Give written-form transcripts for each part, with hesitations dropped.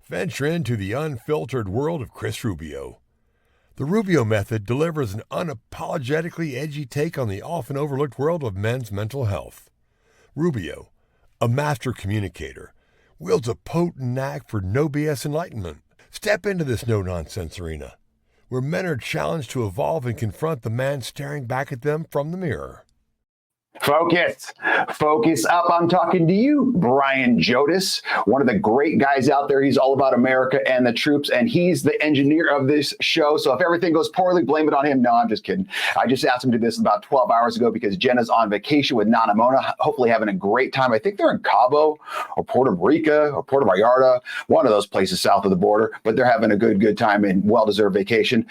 Venture into the unfiltered world of Chris Rubio. The Rubio Method delivers an unapologetically edgy take on the often overlooked world of men's mental health. Rubio, a master communicator, wields a potent knack for no BS enlightenment. Step into this no-nonsense arena, where men are challenged to evolve and confront the man staring back at them from the mirror. Focus up. I'm talking to you, Brian Jodis, one of the great guys out there. He's all about America and the troops, and he's the engineer of this show. So if everything goes poorly, blame it on him. No, I'm just kidding. I just asked him to do this about 12 hours ago because Jenna's on vacation with Nana Mona, hopefully having a great time. I think they're in Cabo or Puerto Rico or Puerto Vallarta, one of those places south of the border, but they're having a good time and well-deserved vacation.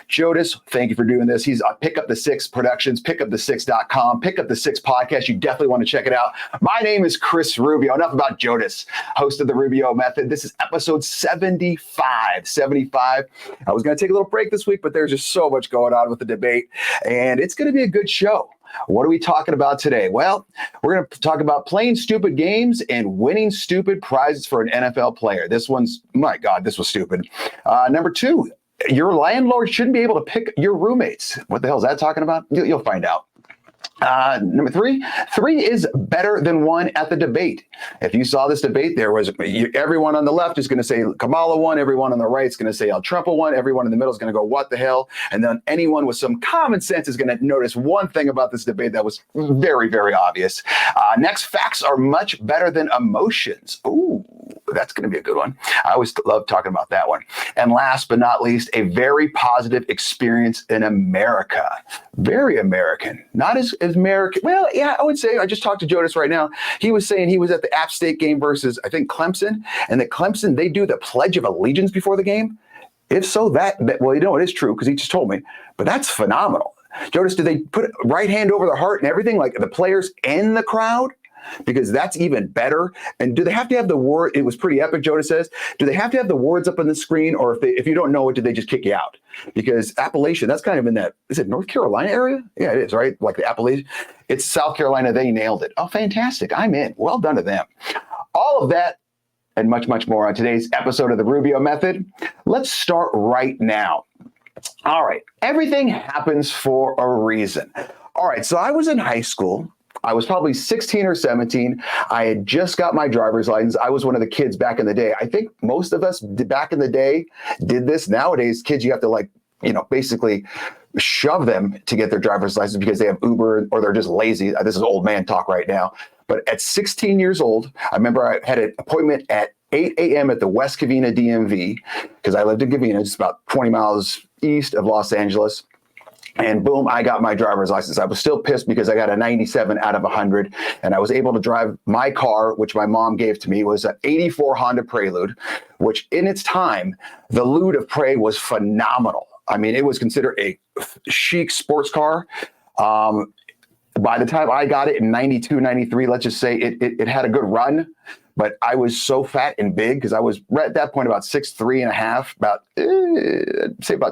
Jodis, thank you for doing this. He's Pick Up the Six Productions, pickupthe6.com, Pick Up the Six podcast. You definitely want to check it out. My name is Chris Rubio. Enough about Jodis, host of the Rubio Method. This is episode 75. I was going to take a little break this week, but there's just so much going on with the debate, and it's going to be a good show. What are we talking about today? Well, we're going to talk about playing stupid games and winning stupid prizes for an NFL player. This one's, my God, this was stupid. Number two, your landlord shouldn't be able to pick your roommates. What the hell is that talking about? You'll find out. Number three is better than one at the debate. If you saw this debate, there was everyone on the left is going to say Kamala won, everyone on the right is going to say Trump won, everyone in the middle is going to go what the hell, and then anyone with some common sense is going to notice one thing about this debate that was very, very obvious. Next, facts are much better than emotions. Ooh, that's going to be a good one. I always love talking about that one. And last but not least, a very positive experience in America. Very American. Not as American. Well, yeah, I would say, I just talked to Jodis right now. He was saying he was at the App State game versus, I think, Clemson. And that Clemson, they do the Pledge of Allegiance before the game. If so, well, you know, it is true because he just told me. But that's phenomenal. Jodis, did they put right hand over the heart and everything, like the players and the crowd? Because that's even better. And do they have to have the word? It was pretty epic, Jodis says. Do they have to have the words up on the screen? Or if you don't know it, do they just kick you out? Because Appalachian, that's kind of in that, is it North Carolina area? Yeah, it is, right? Like the Appalachian. It's South Carolina. They nailed it. Oh, fantastic. I'm in. Well done to them. All of that and much, much more on today's episode of the Rubio Method. Let's start right now. All right. Everything happens for a reason. All right. So I was in high school. I was probably 16 or 17. I had just got my driver's license. I was one of the kids back in the day. I think most of us back in the day did this. Nowadays, kids, you have to basically shove them to get their driver's license because they have Uber or they're just lazy. This is old man talk right now. But at 16 years old, I remember I had an appointment at 8 a.m. at the West Covina DMV because I lived in Covina, just about 20 miles east of Los Angeles. And boom, I got my driver's license. I was still pissed because I got a 97 out of 100. And I was able to drive my car, which my mom gave to me, was an 84 Honda Prelude, which in its time, the Lude of Prey was phenomenal. I mean, it was considered a chic sports car. By the time I got it in 92, 93, let's just say it had a good run. But I was so fat and big because I was right at that point about 6'3" and a half, about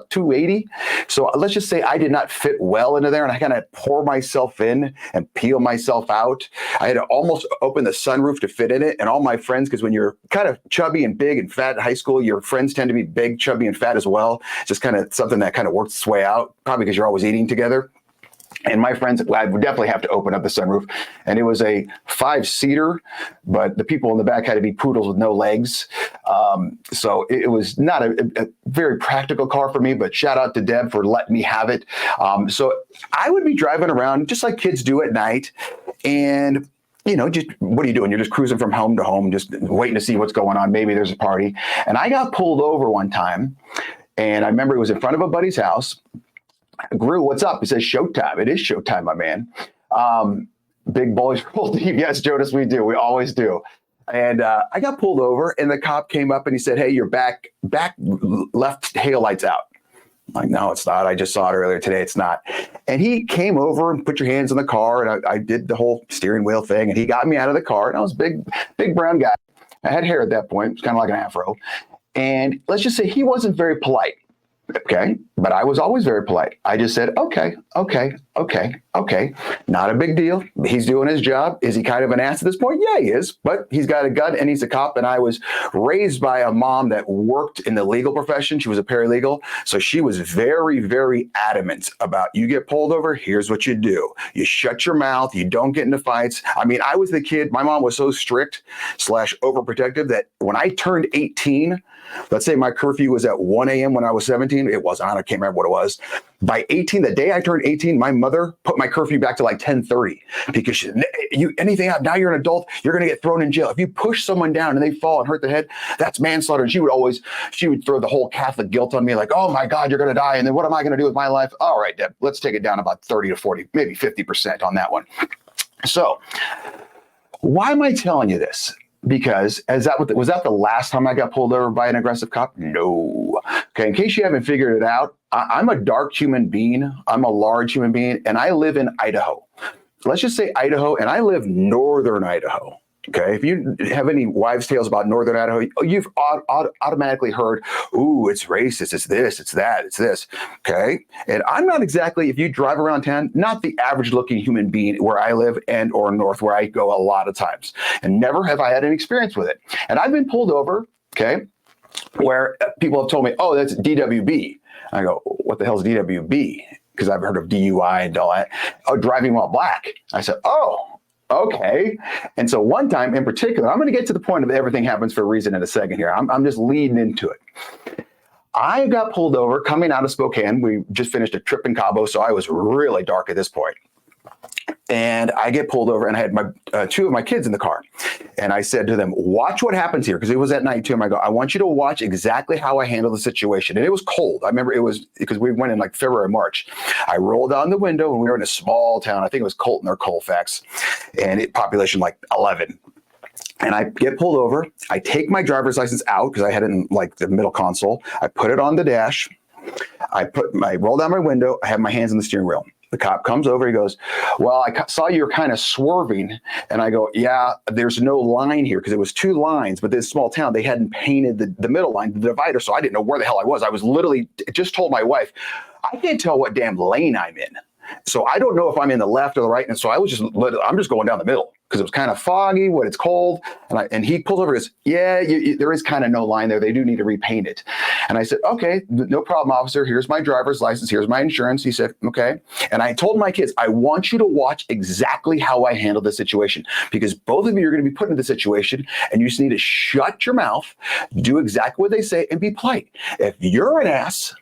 280. So let's just say I did not fit well into there, and I kind of pour myself in and peel myself out. I had to almost open the sunroof to fit in it. And all my friends, because when you're kind of chubby and big and fat in high school, your friends tend to be big, chubby, and fat as well. It's just kind of something that kind of works its way out, probably because you're always eating together. And my friends, I would definitely have to open up the sunroof. And it was a 5-seater, but the people in the back had to be poodles with no legs. So it was not a very practical car for me, but shout out to Deb for letting me have it. So I would be driving around just like kids do at night. And just what are you doing? You're just cruising from home to home, just waiting to see what's going on. Maybe there's a party. And I got pulled over one time. And I remember it was in front of a buddy's house. Gru, what's up? He says, showtime. It is showtime, my man. Big boys roll deep. Yes, Jodis, we do. We always do. And I got pulled over, and the cop came up and he said, hey, your back left tail light's out. I'm like, no, it's not. I just saw it earlier today. It's not. And he came over and put your hands on the car, and I did the whole steering wheel thing, and he got me out of the car, and I was a big brown guy. I had hair at that point. It was kind of like an afro. And let's just say he wasn't very polite. Okay. But I was always very polite. I just said, okay. Okay. Not a big deal. He's doing his job. Is he kind of an ass at this point? Yeah, he is. But he's got a gun and he's a cop. And I was raised by a mom that worked in the legal profession. She was a paralegal. So she was very, very adamant about, you get pulled over, here's what you do. You shut your mouth. You don't get into fights. I mean, I was the kid. My mom was so strict / overprotective that when I turned 18, let's say my curfew was at 1 a.m. when I was 17. It wasn't. I can't remember what it was. By 18, the day I turned 18, my mother put my curfew back to like 10:30 because anything out, now you're an adult, you're going to get thrown in jail. If you push someone down and they fall and hurt their head, that's manslaughter. And she would throw the whole Catholic guilt on me like, oh my God, you're going to die. And then what am I going to do with my life? All right, Deb, let's take it down about 30 to 40, maybe 50% on that one. So why am I telling you this? Because was that the last time I got pulled over by an aggressive cop? No. Okay, in case you haven't figured it out, I'm a dark human being. I'm a large human being, and I live in Idaho. Let's just say Idaho, and I live northern Idaho. Okay, if you have any wives' tales about northern Idaho, you've automatically heard, ooh, it's racist, it's this, it's that, it's this. Okay, and I'm not exactly, if you drive around town, not the average looking human being where I live and or north where I go a lot of times. And never have I had any experience with it. And I've been pulled over, okay, where people have told me, oh, that's DWB. I go, what the hell is DWB? Because I've heard of DUI and all that. Oh, driving while black. I said, oh, okay. And so one time in particular, I'm going to get to the point of everything happens for a reason in a second here. I'm just leading into it. I got pulled over coming out of Spokane. We just finished a trip in Cabo, so I was really dark at this point. And I get pulled over, and I had my two of my kids in the car. And I said to them, watch what happens here, because it was at night too. And I go, I want you to watch exactly how I handle the situation. And it was cold. I remember it was because we went in like February, March. I rolled down the window, and we were in a small town. I think it was Colton or Colfax, and population like 11. And I get pulled over. I take my driver's license out because I had it in like the middle console. I put it on the dash. I roll down my window. I have my hands on the steering wheel. The cop comes over, he goes, well, I saw you were kind of swerving. And I go, yeah, there's no line here, because it was two lines, but this small town, they hadn't painted the middle line, the divider, so I didn't know where the hell I was. I was literally just told my wife, I can't tell what damn lane I'm in. So I don't know if I'm in the left or the right. And so I'm just going down the middle because it was kind of foggy when it's cold. And he pulls over and goes, yeah, there is kind of no line there. They do need to repaint it. And I said, okay, no problem, officer. Here's my driver's license. Here's my insurance. He said, okay. And I told my kids, I want you to watch exactly how I handle the situation, because both of you are going to be put in the situation and you just need to shut your mouth, do exactly what they say, and be polite. If you're an ass,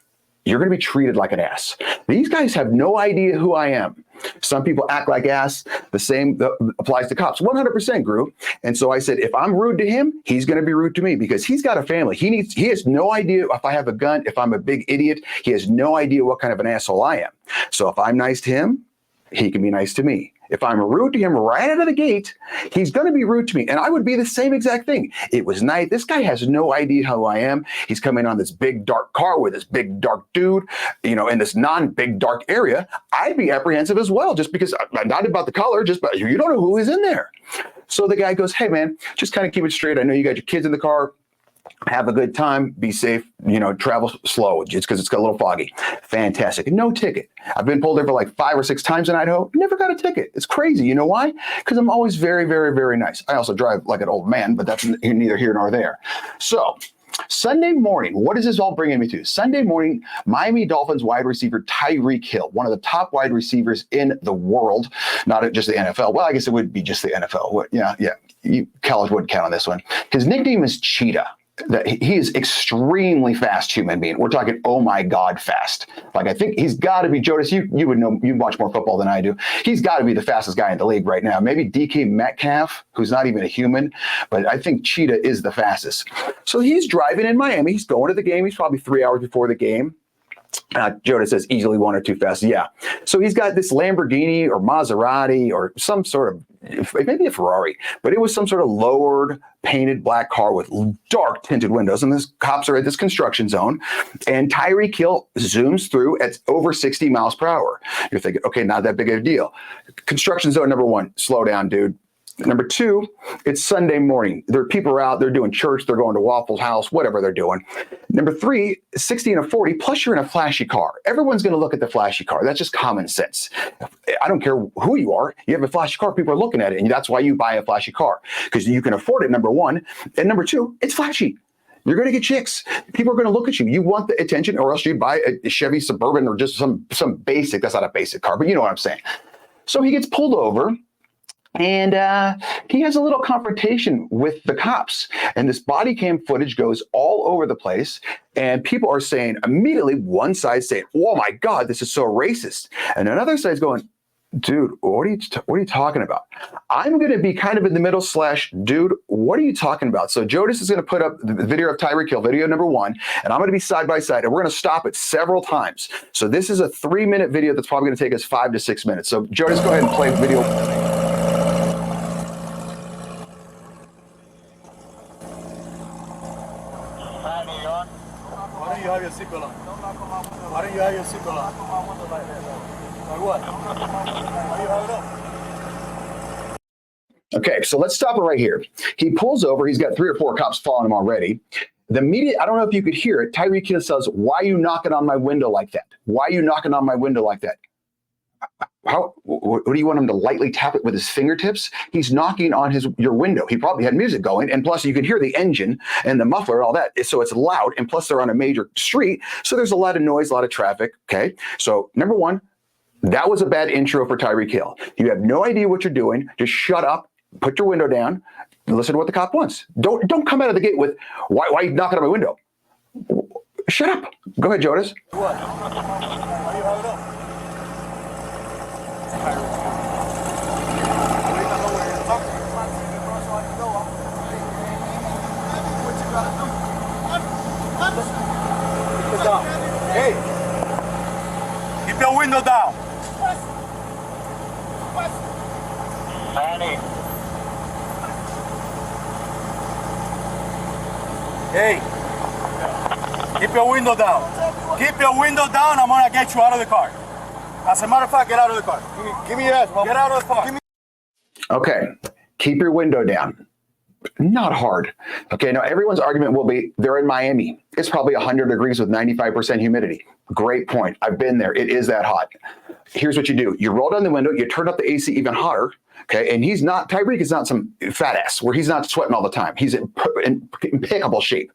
you're going to be treated like an ass. These guys have no idea who I am. Some people act like ass. The same applies to cops. 100% Group. And so I said, if I'm rude to him, he's going to be rude to me, because he's got a family. He has no idea if I have a gun, if I'm a big idiot. He has no idea what kind of an asshole I am. So if I'm nice to him, he can be nice to me. If I'm rude to him right out of the gate, he's going to be rude to me. And I would be the same exact thing. It was night. This guy has no idea who I am. He's coming on this big, dark car with this big, dark dude, in this non-big, dark area. I'd be apprehensive as well, just because I'm not about the color, but you don't know who is in there. So the guy goes, hey, man, just kind of keep it straight. I know you got your kids in the car. Have a good time, be safe, travel slow, just because it's got a little foggy. Fantastic. No ticket. I've been pulled over like 5 or 6 times in Idaho. Never got a ticket. It's crazy. You know why? Because I'm always very, very, very nice. I also drive like an old man, but that's neither here nor there. So Sunday morning, what is this all bringing me to? Sunday morning, Miami Dolphins wide receiver Tyreek Hill, one of the top wide receivers in the world, not just the NFL. Well, I guess it would be just the NFL. Yeah. College wouldn't count on this one. His nickname is Cheetah. That he is extremely fast human being. We're talking, oh my God, fast. Like, I think he's got to be, Jonas, you would know, you watch more football than I do. He's got to be the fastest guy in the league right now. Maybe DK Metcalf, who's not even a human, but I think Cheetah is the fastest. So he's driving in Miami. He's going to the game. He's probably 3 hours before the game. Jonas says easily 1 or 2 fast. Yeah. So he's got this Lamborghini or Maserati or some sort of, maybe a Ferrari, but it was some sort of lowered, painted black car with dark tinted windows. And this cops are at this construction zone, and Tyreek Hill zooms through at over 60 miles per hour. You're thinking, okay, not that big of a deal. Construction zone number 1, slow down, dude. Number two, it's Sunday morning. There are people out, they're doing church, they're going to Waffle House, whatever they're doing. Number three, 60 and a 40, plus you're in a flashy car. Everyone's going to look at the flashy car. That's just common sense. I don't care who you are. You have a flashy car, people are looking at it, and that's why you buy a flashy car, because you can afford it, number one. And number two, it's flashy. You're going to get chicks. People are going to look at you. You want the attention, or else you buy a Chevy Suburban or just some basic, that's not a basic car, but you know what I'm saying. So he gets pulled over. And he has a little confrontation with the cops. And this body cam footage goes all over the place. And people are saying immediately, one side saying, oh my God, this is so racist. And another side's going, dude, what are you talking about? I'm going to be kind of in the middle / dude, what are you talking about? So Jodis is going to put up the video of Tyreek Hill, video number one, and I'm going to be side by side, and we're going to stop it several times. So this is a 3-minute video that's probably going to take us 5 to 6 minutes. So Jodis, go ahead and play video. Why don't you have your seatbelt on? Why don't you have your seatbelt on? Like what? Why do you have it up? Okay, so let's stop it right here. He pulls over. He's got 3 or 4 cops following him already. The media, I don't know if you could hear it. Tyreek Hill says, why are you knocking on my window like that? Why are you knocking on my window like that? What do you want him to lightly tap it with his fingertips? He's knocking on your window. He probably had music going, and plus you can hear the engine and the muffler and all that. So it's loud, and plus they're on a major street, so there's a lot of noise, a lot of traffic. Okay, so number one, that was a bad intro for Tyreek Hill. You have no idea what you're doing. Just shut up, put your window down, and listen to what the cop wants. Don't come out of the gate with why are you knocking on my window? Shut up. Go ahead, Jodis. What? Why do you have it up? Hey, keep your window down. Manny. Hey, keep your window down. Keep your window down. I'm gonna get you out of the car. As a matter of fact, get out of the car. Give me your ass, Mom. Get out of the car. Okay, keep your window down. Not hard. Okay, now everyone's argument will be they're in Miami. It's probably 100 degrees with 95% humidity. Great point. I've been there. It is that hot. Here's what you do. You roll down the window, you turn up the AC even hotter, okay? And Tyreek is not some fat ass where he's not sweating all the time. He's in impeccable shape,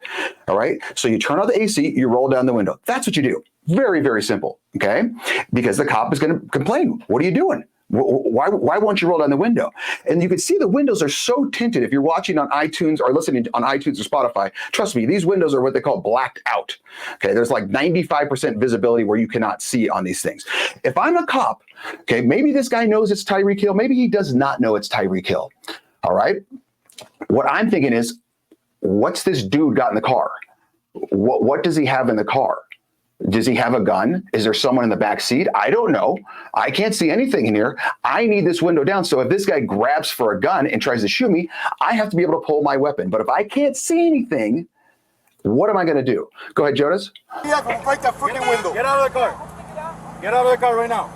all right? So you turn on the AC, you roll down the window. That's what you do. Very, very simple, okay? Because the cop is going to complain. What are you doing? Why won't you roll down the window? And you can see the windows are so tinted. If you're watching on iTunes or listening on iTunes or Spotify, trust me, these windows are what they call blacked out. Okay, there's like 95% visibility where you cannot see on these things. If I'm a cop, okay, maybe this guy knows it's Tyreek Hill. Maybe he does not know it's Tyreek Hill. All right. What I'm thinking is, what's this dude got in the car? What does he have in the car? Does he have a gun? Is there someone in the back seat? I don't know. I can't see anything in here. I need this window down. So if this guy grabs for a gun and tries to shoot me, I have to be able to pull my weapon. But if I can't see anything, what am I going to do? Go ahead, Jonas. Yeah, break that freaking window. Get out of the car. Get out of the car right now.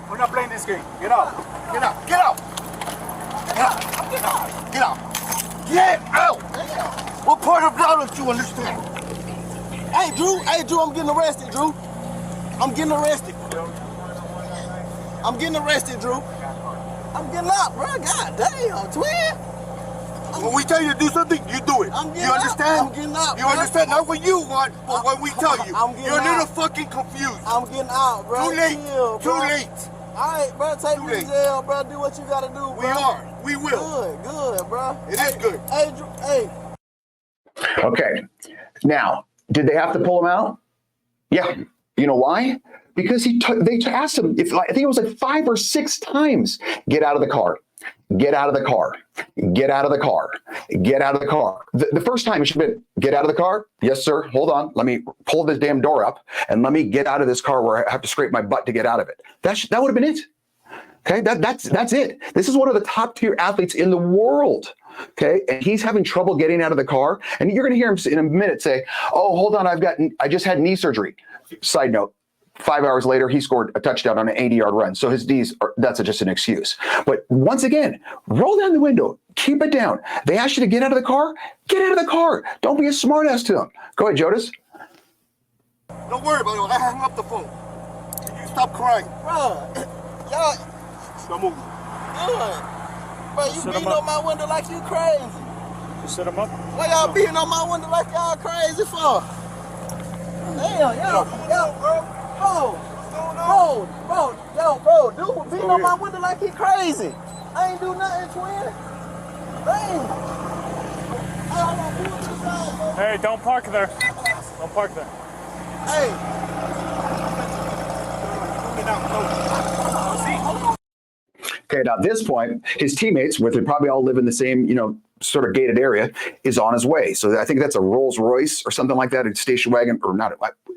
We're not playing this game. Get out. Get out. Get out. Get out. Get out. Get out. Get out. What part of that don't you understand? Hey, Drew, I'm getting arrested, Drew. I'm getting arrested. I'm getting arrested, Drew. I'm getting out, bro. God damn, twin. When we tell you to do something, you do it. You understand? I'm getting out. You understand? Not what you want, but what we tell you. I'm getting You're a little out. fucking confused. I'm getting out, bro. Too late. Chill, Too bro. late. All right, bro. Take me to jail, bro. Do what you gotta do, bro. We are. We will. Good, bro. It is good. Hey, Drew. Hey. Okay. Now, did they have to pull him out? Yeah. You know why? Because they asked him, I think it was like 5 or 6 times, get out of the car. Get out of the car. Get out of the car. Get out of the car. The first time it should have been, get out of the car. Yes, sir. Hold on. Let me pull this damn door up and let me get out of this car where I have to scrape my butt to get out of it. That would have been it. Okay, that's it. This is one of the top tier athletes in the world. Okay, and he's having trouble getting out of the car. And you're going to hear him in a minute say, "Oh, hold on, I just had knee surgery." Side note, 5 hours later, he scored a touchdown on an 80-yard run. So his D's, that's just an excuse. But once again, roll down the window. Keep it down. They ask you to get out of the car. Get out of the car. Don't be a smartass to them. Go ahead, Jodas. Don't worry about it. I hung up the phone. Can you stop crying? Bro, y'all, Stop moving. good. Bro, you beating on my window like you crazy. You set him up? Why y'all beating on my window like y'all crazy for? Damn, yo, bro, dude beating on my window like he crazy. I ain't do nothing, twin. Damn. Hey, don't park there. Don't park there. Hey. Okay, now at this point, his teammates, which they probably all live in the same, sort of gated area, is on his way. So I think that's a Rolls Royce or something like that, a station wagon, or not,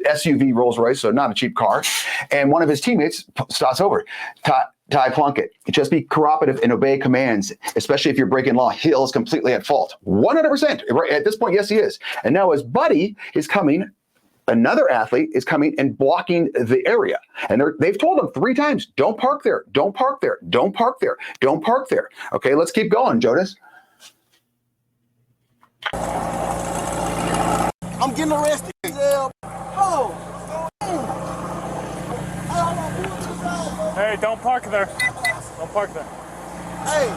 SUV Rolls Royce, so not a cheap car. And one of his teammates starts over. Ty Plunkett. Just be cooperative and obey commands, especially if you're breaking law. Hill is completely at fault. 100%. At this point, yes, he is. And now his buddy is coming. Another athlete is coming and blocking the area. And they've told him 3 times, don't park there, don't park there, don't park there, don't park there. Okay, let's keep going, Jonas. I'm getting arrested. Hey, don't park there. Don't park there. Hey.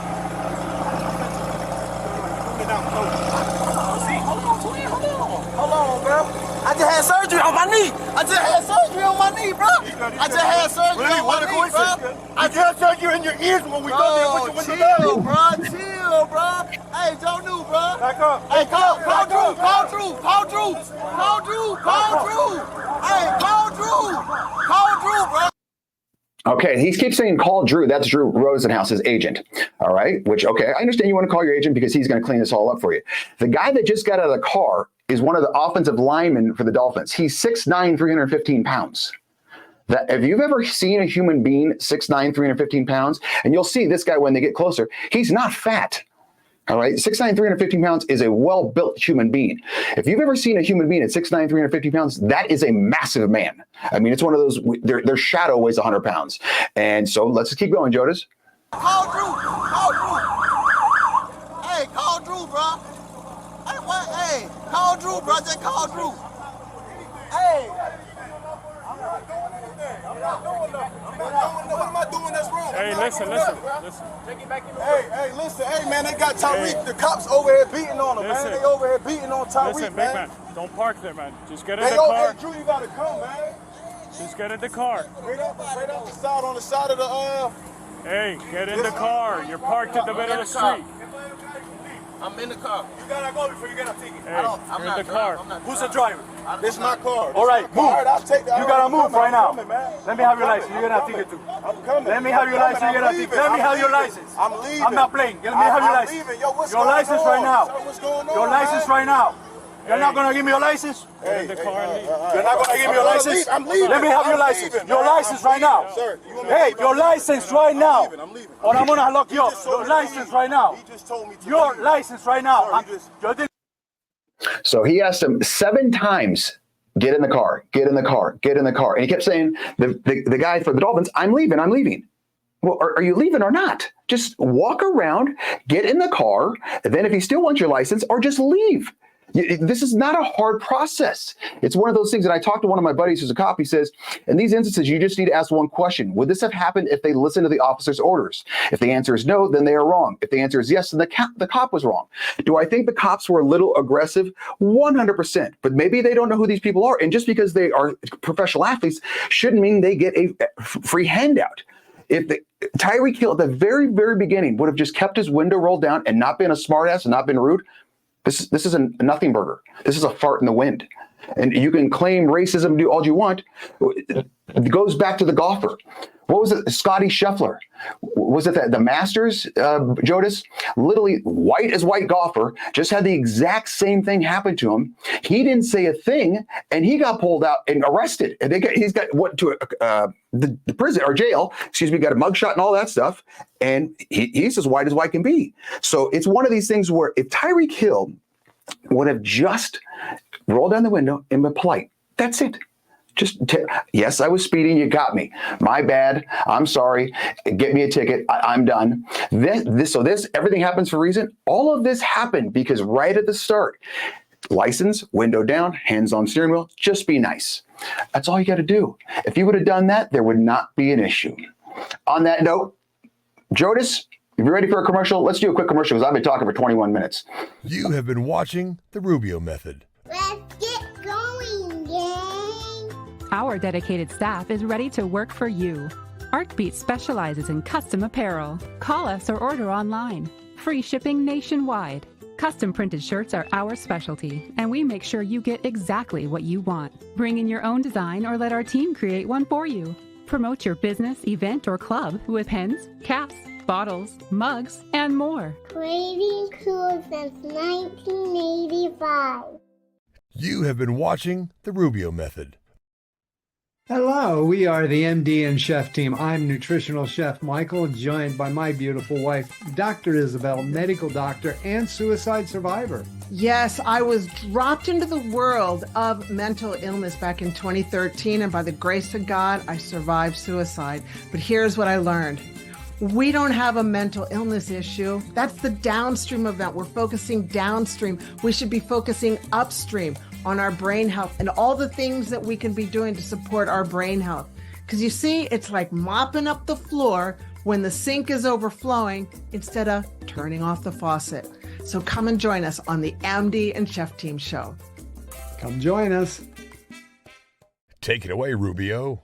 Hold on, bro. I just had surgery on my knee. I just had surgery on my knee, bro. I just had surgery on my knee, bro. I just heard you in your ears when we come here with your window down. Chill, bro. Hey, Joe New, bro. Back up. Hey, call Drew. Hey, call Drew, bro. Okay, he keeps saying call Drew. That's Drew Rosenhaus's agent. All right, which, okay, I understand you want to call your agent because he's going to clean this all up for you. The guy that just got out of the car is one of the offensive linemen for the Dolphins. He's 6'9", 315 pounds. If you've ever seen a human being 6'9", 315 pounds, and you'll see this guy when they get closer, he's not fat. All right, 6'9", 315 pounds is a well-built human being. If you've ever seen a human being at 6'9", 350 pounds, that is a massive man. I mean, it's one of those, their shadow weighs 100 pounds. And so let's just keep going, Jodas. Call Drew. Hey, call Drew, bro. Hey, what? Hey, call Drew, bro. Just call Drew. Hey. What am I doing that's wrong? Hey, listen. Hey, listen. Hey, man, they got Tyreek. The cops over here beating on him, man. They over here beating on Tyreek, Listen, man. big man, don't park there, man. Just get in Hey, the car. Hey, Drew, you gotta come, man. Just get in the car. Right out the side, on the side of the, Hey, get in the car. You're parked in the middle of the street. I'm in the car. You gotta go before you get a ticket. Hey, you're in the car. Who's the driver? This is my car. All right, move. I'll take that. You gotta move right now. Coming, man. Let me have your license. You're gonna have ticket too. I'm coming. Let me have your license. You're gonna have ticket. Let me have your license. I'm leaving. I'm not playing. Let me have your license. Leaving. Yo, what's Your going license on? right now. What's going on, Your license right now. You're not gonna give me your license? Get in the car and leave. You're not gonna give me your license? I'm leaving. Let me have your license. Your license right now. Sir, Hey, your license right now. I'm leaving. Or I'm gonna lock you up. Your license right now. He just told me to Your leave. license right now. So he asked him 7 times, get in the car, get in the car, get in the car. And he kept saying, the guy for the Dolphins, I'm leaving. Well, are you leaving or not? Just walk around, get in the car, and then if he still wants your license, or just leave. This is not a hard process. It's one of those things that I talked to one of my buddies who's a cop. He says, in these instances, you just need to ask one question. Would this have happened if they listened to the officer's orders? If the answer is no, then they are wrong. If the answer is yes, then the cop was wrong. Do I think the cops were a little aggressive? 100%. But maybe they don't know who these people are. And just because they are professional athletes shouldn't mean they get a free handout. If Tyreek Hill at the very, very beginning would have just kept his window rolled down and not been a smartass and not been rude, this is a nothing burger. This is a fart in the wind. And you can claim racism, do all you want. It goes back to the golfer. What was it? Scotty Scheffler. Was it the Masters, Jodas? Literally white as white golfer, just had the exact same thing happen to him. He didn't say a thing, and he got pulled out and arrested. And he's got the prison or jail. Excuse me, got a mugshot and all that stuff. And he's as white can be. So it's one of these things where if Tyreek Hill would have just rolled down the window and been polite, that's it. Yes, I was speeding. You got me. My bad. I'm sorry. Get me a ticket. I'm done. Everything happens for a reason. All of this happened because right at the start, license, window down, hands on steering wheel, just be nice. That's all you got to do. If you would have done that, there would not be an issue. On that note, Jodis, if you're ready for a commercial, let's do a quick commercial because I've been talking for 21 minutes. You have been watching The Rubio Method. Let's get going, gang! Our dedicated staff is ready to work for you. ArcBeat specializes in custom apparel. Call us or order online. Free shipping nationwide. Custom printed shirts are our specialty, and we make sure you get exactly what you want. Bring in your own design or let our team create one for you. Promote your business, event, or club with pens, caps, bottles, mugs, and more. Creating cool since 1985. You have been watching The Rubio Method. Hello, we are the MD and Chef team. I'm nutritional chef Michael, joined by my beautiful wife, Dr. Isabel, medical doctor and suicide survivor. Yes, I was dropped into the world of mental illness back in 2013, and by the grace of God, I survived suicide. But here's what I learned. We don't have a mental illness issue. That's the downstream event. We're focusing downstream. We should be focusing upstream on our brain health and all the things that we can be doing to support our brain health. Because you see, it's like mopping up the floor when the sink is overflowing instead of turning off the faucet. So come and join us on the MD and Chef Team show. Come join us. Take it away, Rubio.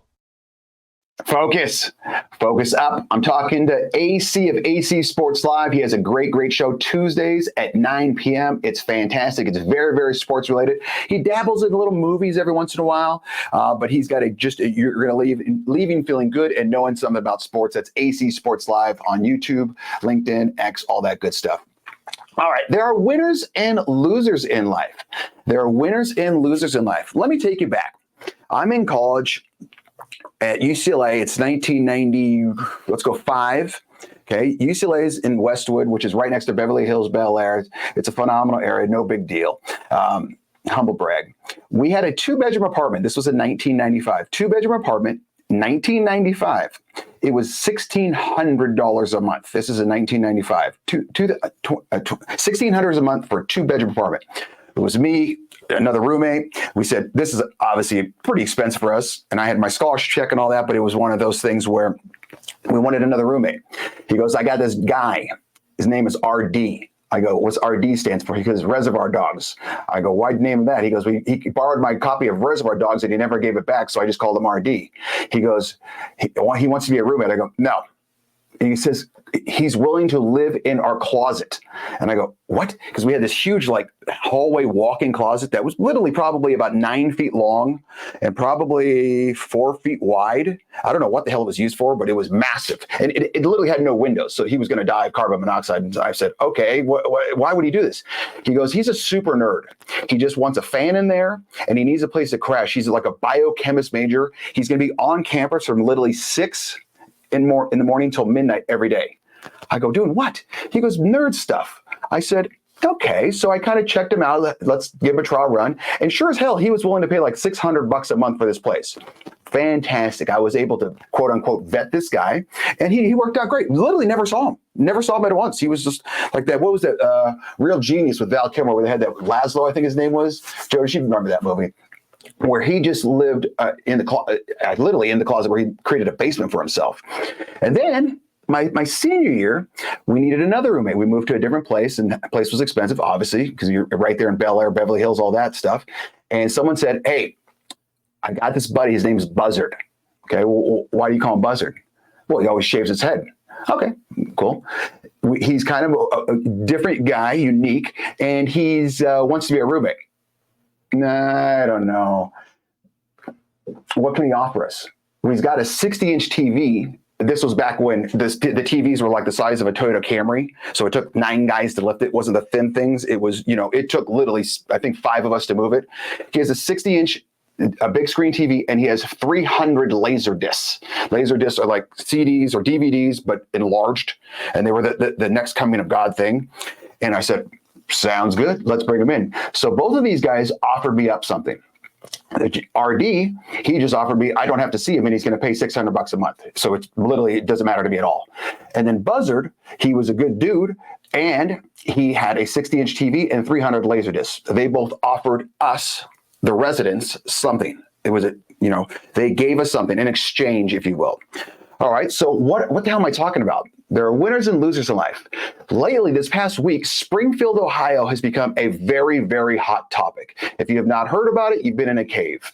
Focus up. I'm talking to AC of AC Sports Live. He has a great show Tuesdays at 9 p.m. It's fantastic. It's very, very sports related. He dabbles in little movies every once in a while, but he's got you're going to leaving feeling good and knowing something about sports. That's AC Sports Live on YouTube, LinkedIn, X, all that good stuff. All right. There are winners and losers in life. Let me take you back. I'm in college at UCLA. It's 1990, let's go 5. Okay. UCLA is in Westwood, which is right next to Beverly Hills, Bel Air. It's a phenomenal area. No big deal. Humble brag. We had a 2-bedroom apartment. This was in 1995. 2-bedroom apartment, 1995. It was $1,600 a month. This is in 1995. $1,600 a month for a 2-bedroom apartment. It was me, another roommate. We said, this is obviously pretty expensive for us. And I had my scholarship check and all that, but it was one of those things where we wanted another roommate. He goes, I got this guy. His name is RD. I go, what's RD stands for? He goes, Reservoir Dogs. I go, why'd you name him that? He goes, he borrowed my copy of Reservoir Dogs and he never gave it back, so I just called him RD. He goes, he wants to be a roommate. I go, no. And he says, he's willing to live in our closet. And I go, what? Because we had this huge hallway walk-in closet that was literally probably about 9 feet long and probably 4 feet wide. I don't know what the hell it was used for, but it was massive. And it literally had no windows. So he was going to die of carbon monoxide. And I said, okay, why would he do this? He goes, he's a super nerd. He just wants a fan in there and he needs a place to crash. He's like a biochemist major. He's going to be on campus from literally 6 in the morning till midnight every day. I go, doing what? He goes, nerd stuff. I said, okay. So I kind of checked him out. Let's give him a trial run. And sure as hell, he was willing to pay like $600 a month for this place. Fantastic. I was able to quote unquote vet this guy and he worked out great. Literally never saw him at once. He was just like that. What was that? Real Genius with Val Kilmer where they had that Laszlo, I think his name was. Joe, you remember that movie? Where he just lived literally in the closet where he created a basement for himself. And then my senior year, we needed another roommate. We moved to a different place and that place was expensive, obviously, because you're right there in Bel Air, Beverly Hills, all that stuff. And someone said, hey, I got this buddy. His name's Buzzard. Okay, well, why do you call him Buzzard? Well, he always shaves his head. Okay, cool. He's kind of a different guy, unique, and he's wants to be a roommate. Nah, I don't know. What can he offer us? Well, he's got a 60-inch TV. This was back when the TVs were like the size of a Toyota Camry. So it took 9 guys to lift it. It wasn't the thin things. It was, it took literally, I think, 5 of us to move it. He has a 60-inch, a big screen TV, and he has 300 laser discs. Laser discs are like CDs or DVDs, but enlarged. And they were the next coming of God thing. And I said, sounds good. Let's bring him in. So both of these guys offered me up something. RD, he just offered me, I don't have to see him, and he's going to pay $600 a month. So it's literally, it doesn't matter to me at all. And then Buzzard, he was a good dude, and he had a 60-inch TV and 300 laser discs. They both offered us, the residents, something. It was they gave us something in exchange, if you will. All right, so what the hell am I talking about? There are winners and losers in life. Lately, this past week, Springfield, Ohio has become a very, very hot topic. If you have not heard about it, you've been in a cave.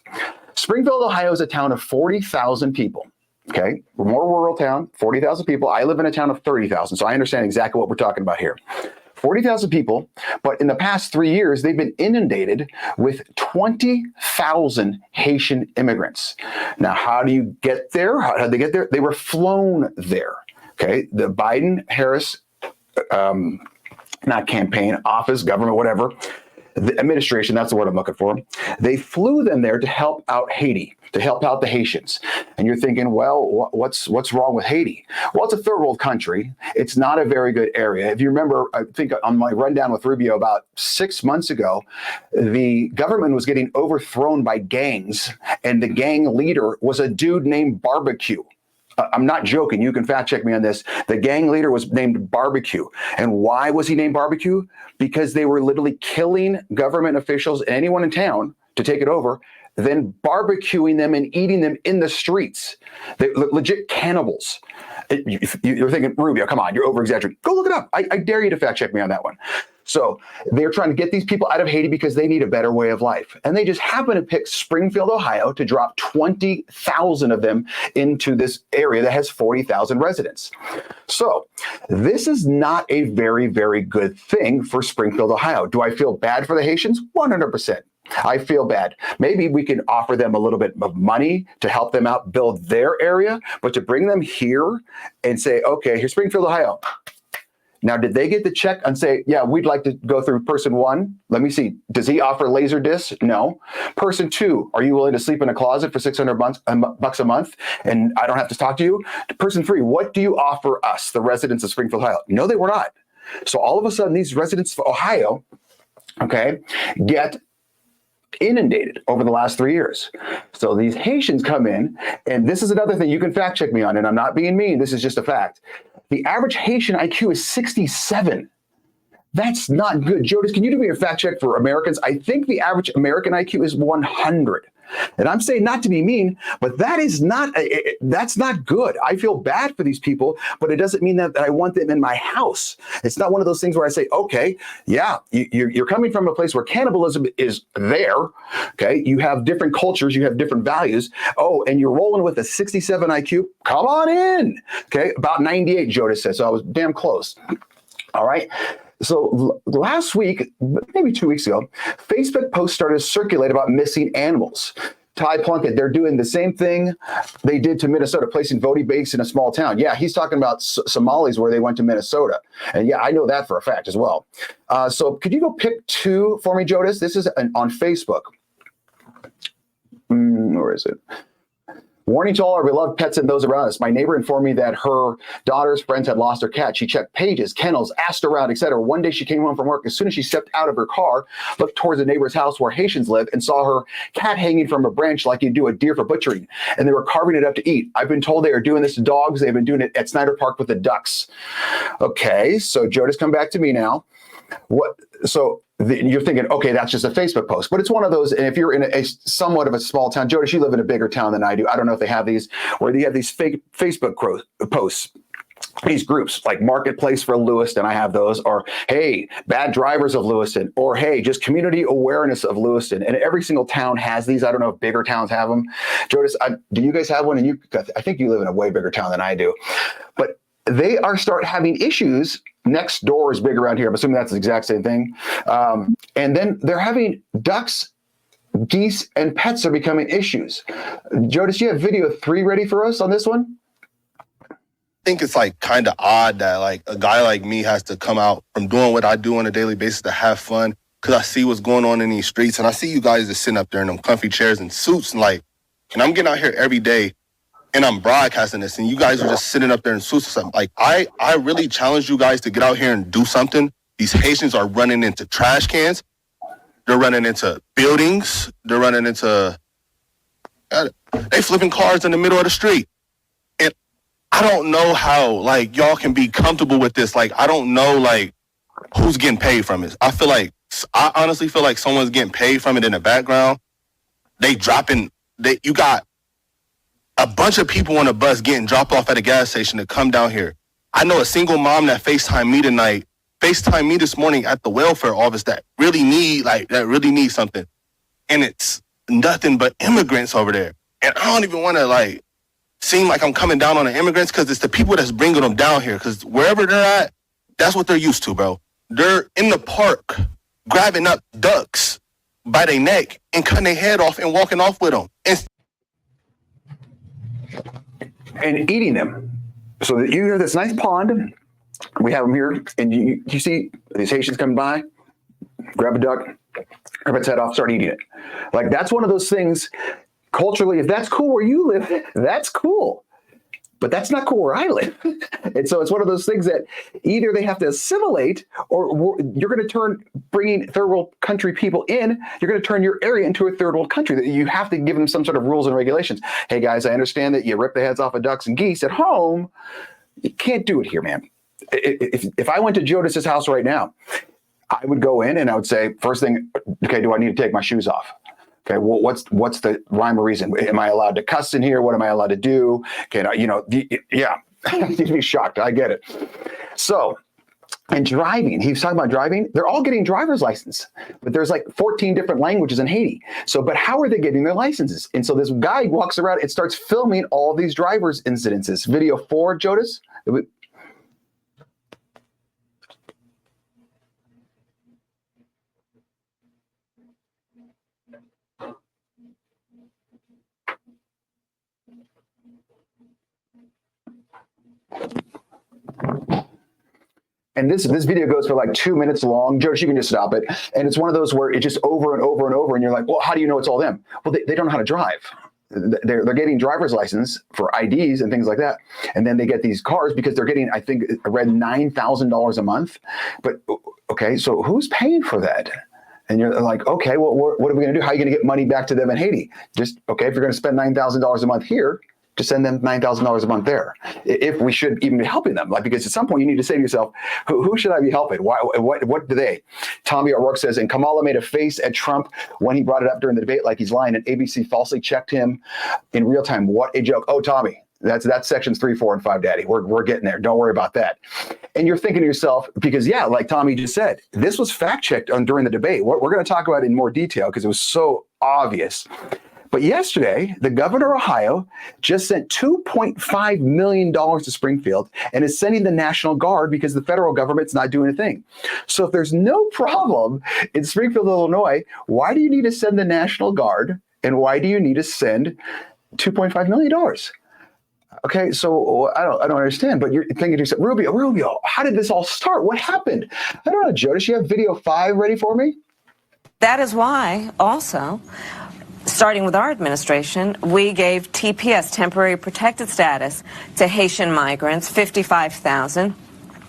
Springfield, Ohio is a town of 40,000 people. Okay, we're more rural town, 40,000 people. I live in a town of 30,000, so I understand exactly what we're talking about here. 40,000 people, but in the past 3 years, they've been inundated with 20,000 Haitian immigrants. Now, how do you get there? How did they get there? They were flown there. Okay, the Biden-Harris, not campaign, office, government, whatever, the administration, that's the word I'm looking for. They flew them there to help out Haiti, to help out the Haitians. And you're thinking, well, what's wrong with Haiti? Well, it's a third world country. It's not a very good area. If you remember, I think on my rundown with Rubio about 6 months ago, the government was getting overthrown by gangs, and the gang leader was a dude named Barbecue. I'm not joking. You can fact check me on this. The gang leader was named Barbecue. And why was he named Barbecue? Because they were literally killing government officials and anyone in town to take it over, then barbecuing them and eating them in the streets. They legit cannibals. You're thinking, Rubio, come on, you're over-exaggerating. Go look it up. I dare you to fact check me on that one. So they're trying to get these people out of Haiti because they need a better way of life. And they just happen to pick Springfield, Ohio to drop 20,000 of them into this area that has 40,000 residents. So this is not a very, very good thing for Springfield, Ohio. Do I feel bad for the Haitians? 100%. I feel bad. Maybe we can offer them a little bit of money to help them out build their area, but to bring them here and say, okay, here's Springfield, Ohio. Now, did they get the check and say, yeah, we'd like to go through person one? Let me see. Does he offer laser discs? No. Person two, are you willing to sleep in a closet for $600 bucks a month and I don't have to talk to you? Person three, what do you offer us, the residents of Springfield, Ohio? No, they were not. So all of a sudden, these residents of Ohio, okay, get inundated over the last 3 years. So these Haitians come in, and this is another thing you can fact check me on, and I'm not being mean. This is just a fact. The average Haitian IQ is 67. That's not good. Jonas, can you do me a fact check for Americans? I think the average American IQ is 100. And I'm saying not to be mean, but that's not good. I feel bad for these people, but it doesn't mean that I want them in my house. It's not one of those things where I say, okay, yeah, you're coming from a place where cannibalism is there. Okay, you have different cultures, you have different values. Oh, and you're rolling with a 67 IQ. Come on in. Okay, about 98, Jonas said. So I was damn close. All right. So last week, maybe 2 weeks ago, Facebook posts started to circulate about missing animals. Ty Plunkett, they're doing the same thing they did to Minnesota, placing voting banks in a small town. Yeah, he's talking about Somalis where they went to Minnesota. And yeah, I know that for a fact as well. So could you go pick two for me, Jonas? This is on Facebook. Where is it? Warning to all our beloved pets and those around us. My neighbor informed me that her daughter's friends had lost her cat. She checked pages, kennels, asked around, etc. One day she came home from work. As soon as she stepped out of her car, looked towards the neighbor's house where Haitians live, and saw her cat hanging from a branch like you do a deer for butchering. And they were carving it up to eat. I've been told they are doing this to dogs. They've been doing it at Snyder Park with the ducks. Okay, so Joe, just come back to me now. You're thinking, okay, that's just a Facebook post, but it's one of those. And if you're in a somewhat of a small town, Jonas, you live in a bigger town than I do. I don't know if they have these, where they have these fake Facebook posts, these groups like Marketplace for Lewiston. I have those, or hey, bad drivers of Lewiston, or hey, just community awareness of Lewiston. And every single town has these. I don't know if bigger towns have them. Jonas, do you guys have one? And I think you live in a way bigger town than I do, but they start having issues. Next door is big around here. I'm assuming that's the exact same thing. And then they're having ducks, geese, and pets are becoming issues. Jonas, do you have video 3 ready for us on this one? I think it's like kind of odd that like a guy like me has to come out from doing what I do on a daily basis to have fun, because I see what's going on in these streets, and I see you guys just sitting up there in them comfy chairs and suits, and and I'm getting out here every day and I'm broadcasting this, and you guys are just sitting up there in suits or something. Like, I really challenge you guys to get out here and do something. These Haitians are running into trash cans. They're running into buildings. They're running into, they flipping cars in the middle of the street. And I don't know how, like, y'all can be comfortable with this. Like, I don't know, like, who's getting paid from it. I honestly feel like someone's getting paid from it in the background. You got a bunch of people on a bus getting dropped off at a gas station to come down here. I know a single mom that FaceTimed me this morning at the welfare office that really need something. And it's nothing but immigrants over there. And I don't even want to, like, seem like I'm coming down on the immigrants, because it's the people that's bringing them down here. Because wherever they're at, that's what they're used to, bro. They're in the park grabbing up ducks by their neck and cutting their head off and walking off with them. And eating them. So that you have this nice pond. We have them here. And you see these Haitians coming by, grab a duck, grab its head off, start eating it. Like, that's one of those things, culturally, if that's cool where you live, that's cool. But that's not cool where I live. And so it's one of those things that either they have to assimilate, or you're going to bringing third world country people in, you're going to turn your area into a third world country. That you have to give them some sort of rules and regulations. Hey guys, I understand that you rip the heads off of ducks and geese at home. You can't do it here, man. If I went to Jodas's house right now, I would go in and I would say, first thing, okay, do I need to take my shoes off? Okay, well, what's the rhyme or reason? Am I allowed to cuss in here? What am I allowed to do? Can I, yeah, you'd be shocked. I get it. So, and driving, he was talking about driving. They're all getting driver's license, but there's like 14 different languages in Haiti. So, but how are they getting their licenses? And so this guy walks around and starts filming all these driver's incidences. Video 4, Jodas. And this video goes for like 2 minutes long. Josh, you can just stop it. And it's one of those where it's just over and over and over. And you're like, well, how do you know it's all them? Well, they don't know how to drive. They're getting driver's license for IDs and things like that. And then they get these cars because they're getting, I think I read $9,000 a month. But okay, so who's paying for that? And you're like, okay, well, what are we going to do? How are you going to get money back to them in Haiti? Just, okay, if you're going to spend $9,000 a month here, to send them $9,000 a month there, if we should even be helping them. Like, because at some point you need to say to yourself, who should I be helping? Why? What do they? Tommy O'Rourke says, and Kamala made a face at Trump when he brought it up during the debate, like he's lying, and ABC falsely checked him in real time. What a joke. Oh, Tommy, that's sections 3, 4, and 5, Daddy. We're getting there. Don't worry about that. And you're thinking to yourself, because yeah, like Tommy just said, this was fact checked during the debate. What we're going to talk about in more detail because it was so obvious. But yesterday, the governor of Ohio just sent $2.5 million to Springfield and is sending the National Guard because the federal government's not doing a thing. So if there's no problem in Springfield, Illinois, why do you need to send the National Guard? And why do you need to send $2.5 million? Okay, so I don't understand, but you're thinking to yourself, Rubio, how did this all start? What happened? I don't know, Jonas, you have video 5 ready for me? That is why also, starting with our administration, we gave TPS, temporary protected status, to Haitian migrants, 55,000.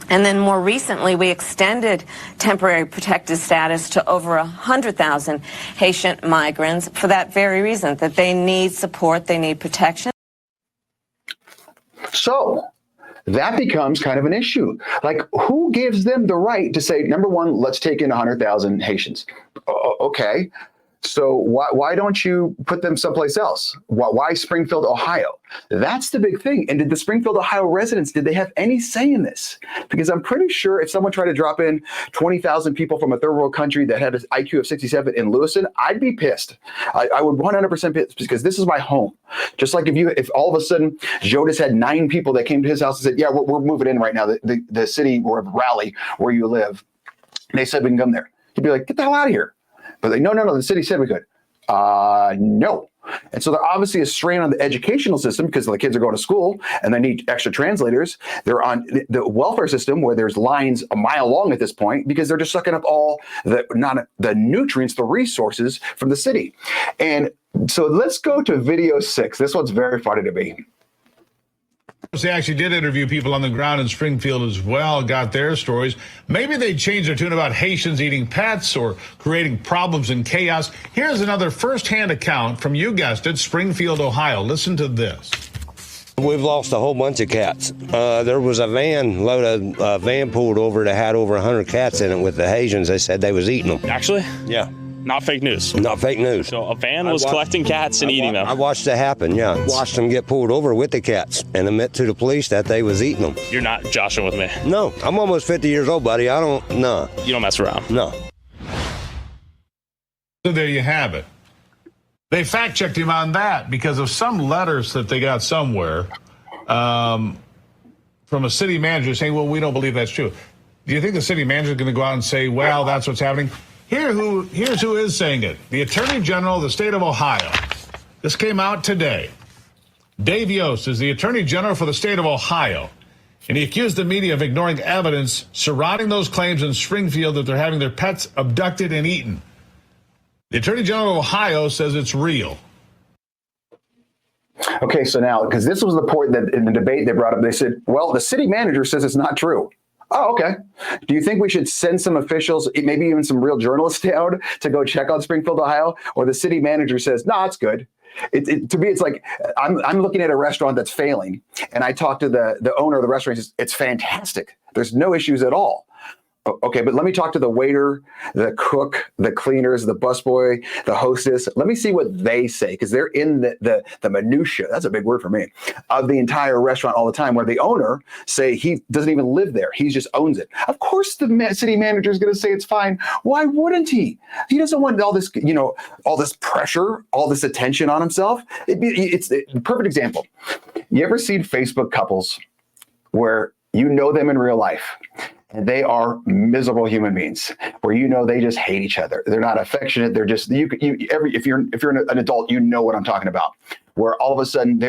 And then more recently, we extended temporary protected status to over 100,000 Haitian migrants for that very reason, that they need support, they need protection. So that becomes kind of an issue. Like, who gives them the right to say, number one, let's take in 100,000 Haitians? Okay. So why don't you put them someplace else? Why Springfield, Ohio? That's the big thing. And did the Springfield, Ohio residents, did they have any say in this? Because I'm pretty sure if someone tried to drop in 20,000 people from a third world country that had an IQ of 67 in Lewiston, I'd be pissed. I would 100% pissed because this is my home. Just like if all of a sudden Jodas had 9 people that came to his house and said, yeah, we're moving in right now, the city or Raleigh where you live. And they said we can come there. He'd be like, get the hell out of here. But like, no, the city said we could. No. And so there obviously is strain on the educational system because the kids are going to school and they need extra translators. They're on the welfare system where there's lines a mile long at this point because they're just sucking up all the nutrients, the resources from the city. And so let's go to video 6. This one's very funny to me. They actually did interview people on the ground in Springfield as well, got their stories. Maybe they changed their tune about Haitians eating pets or creating problems and chaos. Here's another firsthand account from, you guessed it, Springfield, Ohio. Listen to this. We've lost a whole bunch of cats. There was a van pulled over that had over 100 cats in it with the Haitians. They said they was eating them. Actually? Yeah. Not fake news. Not fake news. So a van was collecting cats and eating them. I watched it happen, yeah. Watched them get pulled over with the cats and admit to the police that they was eating them. You're not joshing with me. No, I'm almost 50 years old, buddy. No. You don't mess around. No. So there you have it. They fact-checked him on that because of some letters that they got somewhere from a city manager saying, well, we don't believe that's true. Do you think the city manager is going to go out and say, well, that's what's happening? Here's who is saying it. The Attorney General of the state of Ohio. This came out today. Dave Yost is the Attorney General for the state of Ohio, and he accused the media of ignoring evidence surrounding those claims in Springfield that they're having their pets abducted and eaten. The Attorney General of Ohio says it's real. Okay, so now, because this was the point that in the debate they brought up, they said, well, the city manager says it's not true. Oh, okay. Do you think we should send some officials, maybe even some real journalists down to go check on Springfield, Ohio? Or the city manager says, no, it's good. To me, it's like I'm looking at a restaurant that's failing, and I talk to the owner of the restaurant. He says, it's fantastic. There's no issues at all. Okay, but let me talk to the waiter, the cook, the cleaners, the busboy, the hostess. Let me see what they say, because they're in the minutia. That's a big word for me, of the entire restaurant all the time, where the owner say he doesn't even live there. He just owns it. Of course, the city manager is going to say it's fine. Why wouldn't he? He doesn't want all this, all this pressure, all this attention on himself. It's a perfect example. You ever seen Facebook couples where you know them in real life, and they are miserable human beings, where they just hate each other. They're not affectionate. They're just if you're an adult, you know what I'm talking about. Where all of a sudden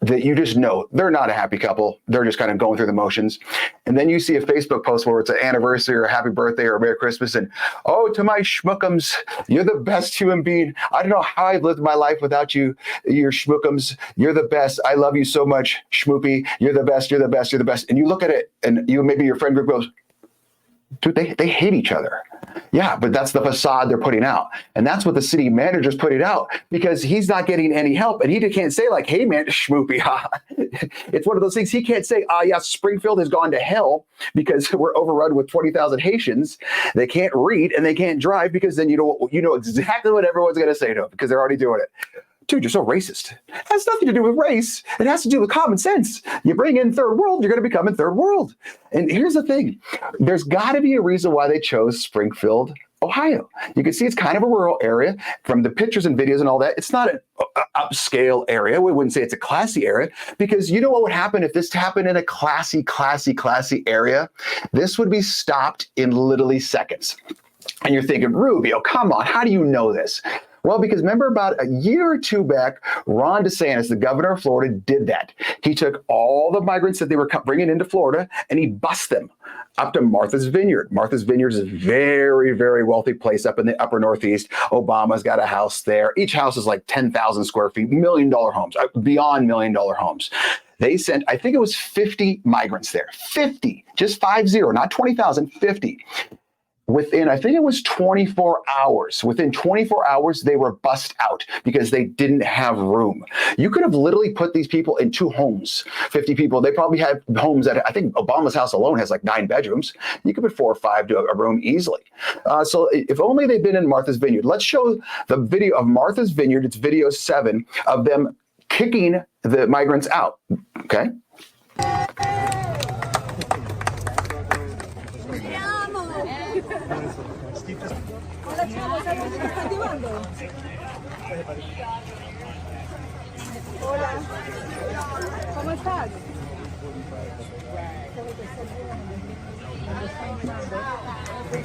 you just know they're not a happy couple. They're just kind of going through the motions. And then you see a Facebook post where it's an anniversary or a happy birthday or a Merry Christmas, and oh, to my schmookums, you're the best human being. I don't know how I've lived my life without you. You're schmookums. You're the best. I love you so much, schmoopy. You're the best. You're the best. You're the best. And you look at it, and maybe your friend group goes, dude, they hate each other. Yeah, but that's the facade they're putting out. And that's what the city manager's putting out, because he's not getting any help. And he can't say like, hey, man, schmoopy. It's one of those things he can't say, yeah, Springfield has gone to hell because we're overrun with 20,000 Haitians. They can't read and they can't drive, because then you know exactly what everyone's going to say to him, because they're already doing it. Dude, you're so racist. It has nothing to do with race. It has to do with common sense. You bring in third world, you're going to become in third world. And here's the thing. There's got to be a reason why they chose Springfield, Ohio. You can see it's kind of a rural area from the pictures and videos and all that. It's not an upscale area. We wouldn't say it's a classy area, because you know what would happen if this happened in a classy area? This would be stopped in literally seconds. And you're thinking, Rubio, come on, how do you know this? Well, because remember about a year or two back, Ron DeSantis, the governor of Florida, did that. He took all the migrants that they were bringing into Florida, and he bused them up to Martha's Vineyard. Martha's Vineyard is a very, very wealthy place up in the upper Northeast. Obama's got a house there. Each house is like 10,000 square feet, $1 million homes, beyond $1 million homes. They sent, I think it was 50 migrants there. 50, just 50, not 20,000, 50. Within, I think it was 24 hours. Within 24 hours, they were bussed out because they didn't have room. You could have literally put these people in 2 homes, 50 people. They probably had homes that, I think Obama's house alone has like 9 bedrooms. You could put 4 or 5 to a room easily. So if only they'd been in Martha's Vineyard. Let's show the video of Martha's Vineyard. It's video 7 of them kicking the migrants out. Okay. Hola, ¿cómo estás?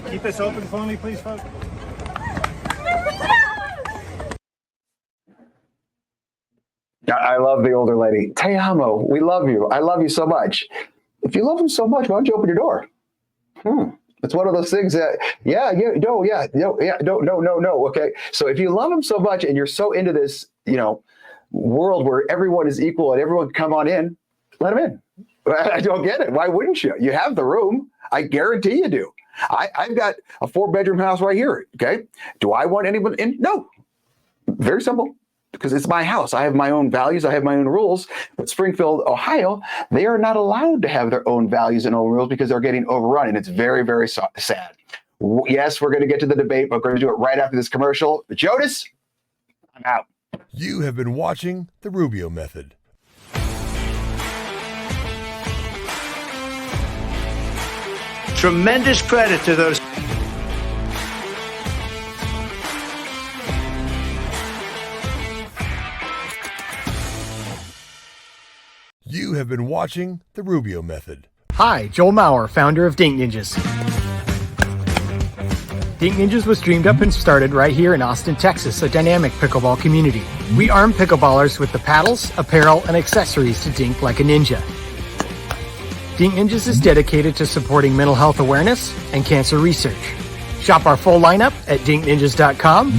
Keep this open for me, please, folks. I love the older lady. Te amo. We love you. I love you so much. If you love him so much, why don't you open your door? It's one of those things that, no. Okay. So if you love him so much and you're so into this, world where everyone is equal and everyone can come on in, let him in. I don't get it. Why wouldn't you? You have the room. I guarantee you do. I've got a 4-bedroom house right here. Okay. Do I want anyone in? No. Very simple. Because it's my house. I have my own values. I have my own rules. But Springfield, Ohio, they are not allowed to have their own values and own rules because they're getting overrun. And it's very, very sad. Yes, we're going to get to the debate, but we're going to do it right after this commercial. Jonas, I'm out. You have been watching The Rubio Method. Tremendous credit to those. You have been watching The Rubio Method. Hi, Joel Maurer, founder of Dink Ninjas. Dink Ninjas was dreamed up and started right here in Austin, Texas, a dynamic pickleball community. We arm pickleballers with the paddles, apparel, and accessories to dink like a ninja. Dink Ninjas is dedicated to supporting mental health awareness and cancer research. Shop our full lineup at dinkninjas.com.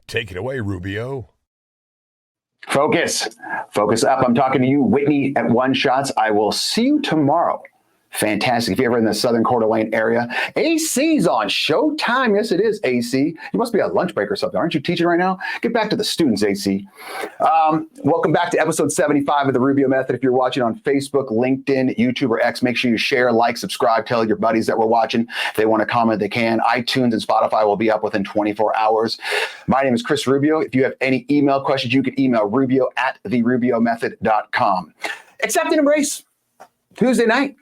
Take it away, Rubio. Focus up. I'm talking to you, Whitney at One Shots. I will see you tomorrow. Fantastic. If you're ever in the Southern Coeur d'Alene area, AC's on Showtime. Yes, it is, AC. You must be at lunch break or something. Aren't you teaching right now? Get back to the students, AC. Welcome back to episode 75 of The Rubio Method. If you're watching on Facebook, LinkedIn, YouTube, or X, make sure you share, like, subscribe, tell your buddies that we're watching. If they want to comment, they can. iTunes and Spotify will be up within 24 hours. My name is Chris Rubio. If you have any email questions, you can email rubio@therubiomethod.com. Accept and embrace. Tuesday night.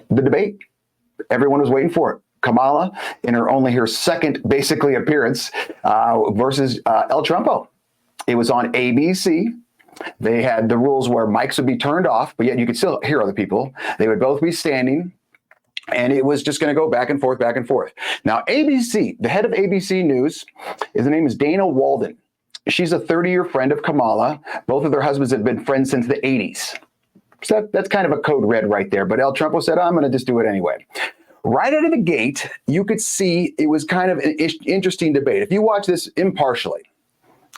The debate, everyone was waiting for it. Kamala, in her second, basically, appearance, versus El Trumpo. It was on ABC. They had the rules where mics would be turned off, but yet you could still hear other people. They would both be standing, and it was just going to go back and forth, back and forth. Now, ABC, the head of ABC News, his name is Dana Walden. She's a 30-year friend of Kamala. Both of their husbands have been friends since the 80s. So that's kind of a code red right there. But El Trumpo said, I'm going to just do it anyway. Right out of the gate, you could see it was kind of an interesting debate. If you watch this impartially,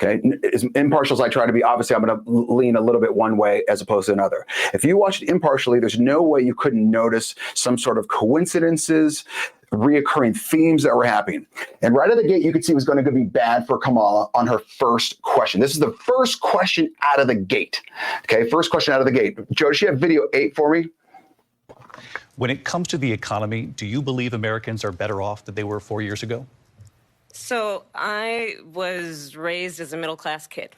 okay, as impartial as I try to be, obviously I'm going to lean a little bit one way as opposed to another. If you watch it impartially, there's no way you couldn't notice some sort of coincidences, reoccurring themes that were happening. And right out of the gate, you could see it was going to be bad for Kamala on her first question. This is the first question out of the gate. Okay, first question out of the gate. Joe, does she have video 8 for me? When it comes to the economy, do you believe Americans are better off than they were 4 years ago? So I was raised as a middle-class kid,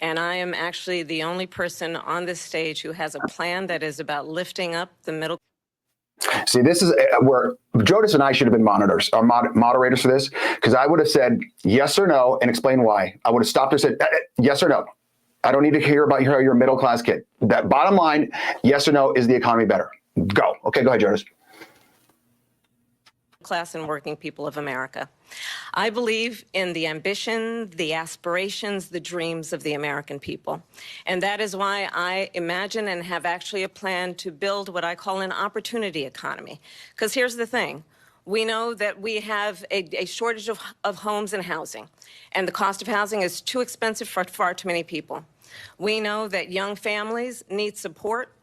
and I am actually the only person on this stage who has a plan that is about lifting up the middle. See, this is where Jonas and I should have been moderators for this, because I would have said yes or no and explain why. I would have stopped and said yes or no. I don't need to hear about you're a middle-class kid. That bottom line, yes or no, is the economy better? Go. Okay, go ahead, Jonas. Class and working people of America. I believe in the ambition, the aspirations, the dreams of the American people. And that is why I imagine and have actually a plan to build what I call an opportunity economy. Because here's the thing. We know that we have a shortage of homes and housing, and the cost of housing is too expensive for far too many people. We know that young families need support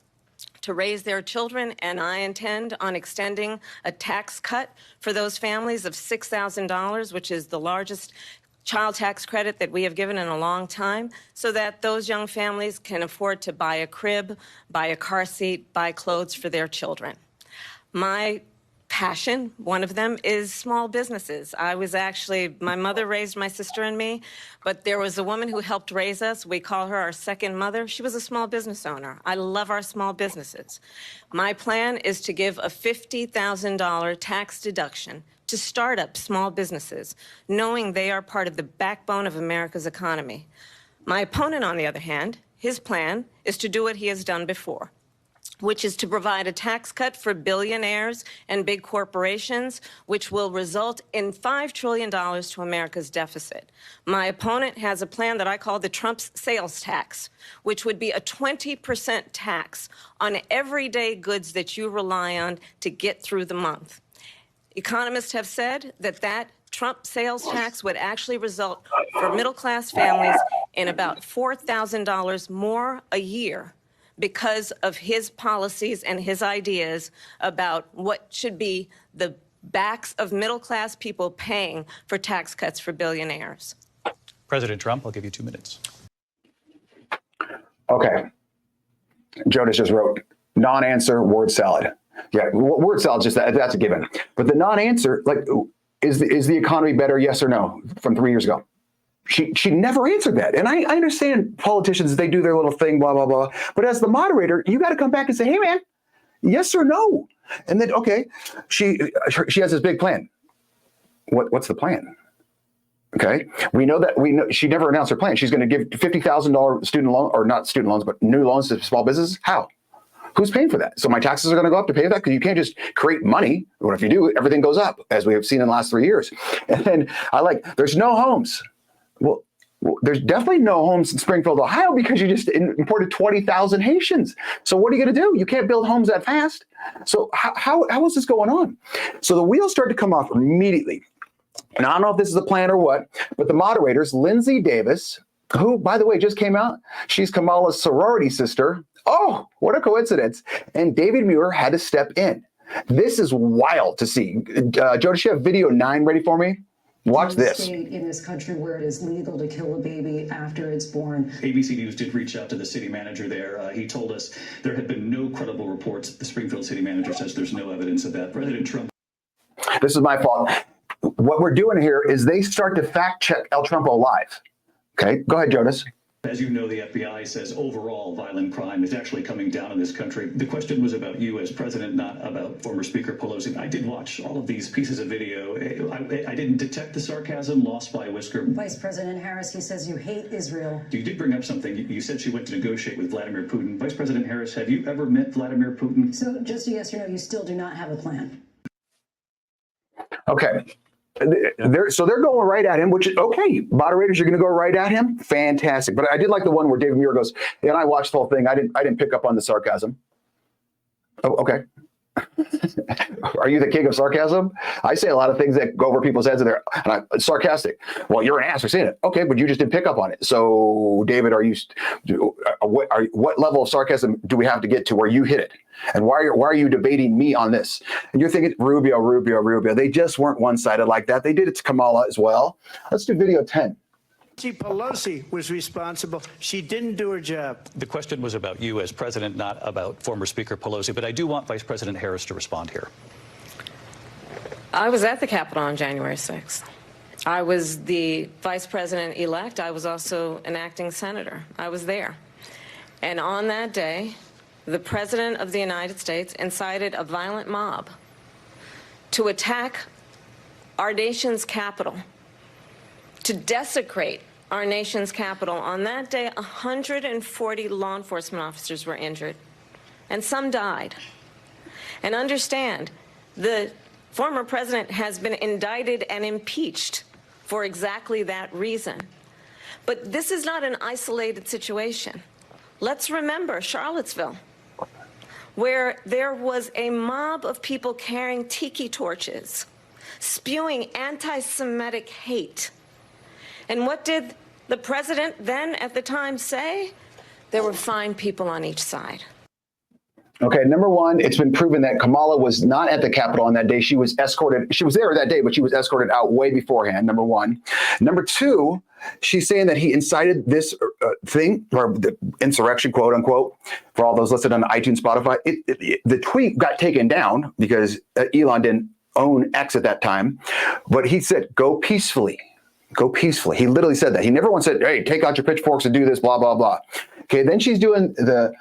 to raise their children, and I intend on extending a tax cut for those families of $6,000, which is the largest child tax credit that we have given in a long time, so that those young families can afford to buy a crib, buy a car seat, buy clothes for their children. My passion, one of them, is small businesses. My mother raised my sister and me, but there was a woman who helped raise us. We call her our second mother. She was a small business owner. I love our small businesses. My plan is to give a $50,000 tax deduction to start up small businesses, knowing they are part of the backbone of America's economy. My opponent, on the other hand, his plan is to do what he has done before, which is to provide a tax cut for billionaires and big corporations, which will result in $5 trillion to America's deficit. My opponent has a plan that I call the Trump's sales tax, which would be a 20% tax on everyday goods that you rely on to get through the month. Economists have said that Trump sales tax would actually result for middle-class families in about $4,000 more a year because of his policies and his ideas about what should be the backs of middle-class people paying for tax cuts for billionaires. President Trump, I'll give you 2 minutes. Okay. Jonas just wrote, non-answer, word salad. Yeah, word salad, just that's a given. But the non-answer, like, is the economy better, yes or no, from 3 years ago? She never answered that. And I understand politicians, they do their little thing, blah, blah, blah. But as the moderator, you got to come back and say, hey, man, yes or no? And then, okay, she has this big plan. What's the plan? Okay, we know she never announced her plan. She's going to give $50,000 student loan, or not student loans, but new loans to small businesses. How? Who's paying for that? So my taxes are going to go up to pay for that? Because you can't just create money. What if you do? Everything goes up, as we have seen in the last 3 years. And then there's no homes. Well, there's definitely no homes in Springfield, Ohio, because you just imported 20,000 Haitians. So what are you going to do? You can't build homes that fast. So how is this going on? So the wheels start to come off immediately. And I don't know if this is a plan or what, but the moderators, Lindsay Davis, who, by the way, just came out, she's Kamala's sorority sister. Oh, what a coincidence. And David Muir had to step in. This is wild to see. Joe, does you have video 9 ready for me? Watch this. State in this country where it is legal to kill a baby after it's born. ABC News did reach out to the city manager there. He told us there had been no credible reports. The Springfield city manager says there's no evidence of that. President Trump. This is my fault. What we're doing here is they start to fact check El Trumpo live. Okay, go ahead, Jonas. As you know, the FBI says overall violent crime is actually coming down in this country. The question was about you as president, not about former Speaker Pelosi. I did watch all of these pieces of video. I didn't detect the sarcasm, lost by a whisker. Vice President Harris, he says you hate Israel. You did bring up something. You said she went to negotiate with Vladimir Putin. Vice President Harris, have you ever met Vladimir Putin? So just a yes or no, you still do not have a plan. Okay. So they're going right at him, which is okay. Moderators, you're going to go right at him. Fantastic. But I did like the one where David Muir goes, and I watched the whole thing. I didn't pick up on the sarcasm. Oh, okay. Are you the king of sarcasm? I say a lot of things that go over people's heads, and I'm sarcastic. Well, you're an ass for saying it. Okay, but you just didn't pick up on it. So, David, what level of sarcasm do we have to get to where you hit it? And why are you debating me on this? And you're thinking Rubio. They just weren't one-sided like that. They did it to Kamala as well. Let's do video 10. Pelosi was responsible. She didn't do her job. The question was about you as president, not about former Speaker Pelosi. But I do want Vice President Harris to respond here. I was at the Capitol on January 6th. I was the vice president-elect. I was also an acting senator. I was there. And on that day, the President of the United States incited a violent mob to attack our nation's capital, to desecrate our nation's capital. On that day, 140 law enforcement officers were injured, and some died. And understand, the former president has been indicted and impeached for exactly that reason. But this is not an isolated situation. Let's remember Charlottesville, where there was a mob of people carrying tiki torches, spewing anti-Semitic hate. And what did the president then at the time say? There were fine people on each side. Okay, number one, it's been proven that Kamala was not at the Capitol on that day. She was escorted. She was there that day, but she was escorted out way beforehand, number one. Number two, she's saying that he incited this thing, or the insurrection, quote unquote, for all those listed on iTunes, Spotify. The tweet got taken down because Elon didn't own X at that time. But he said, go peacefully. Go peacefully. He literally said that. He never once said, hey, take out your pitchforks and do this, blah, blah, blah. Okay, then she's doing the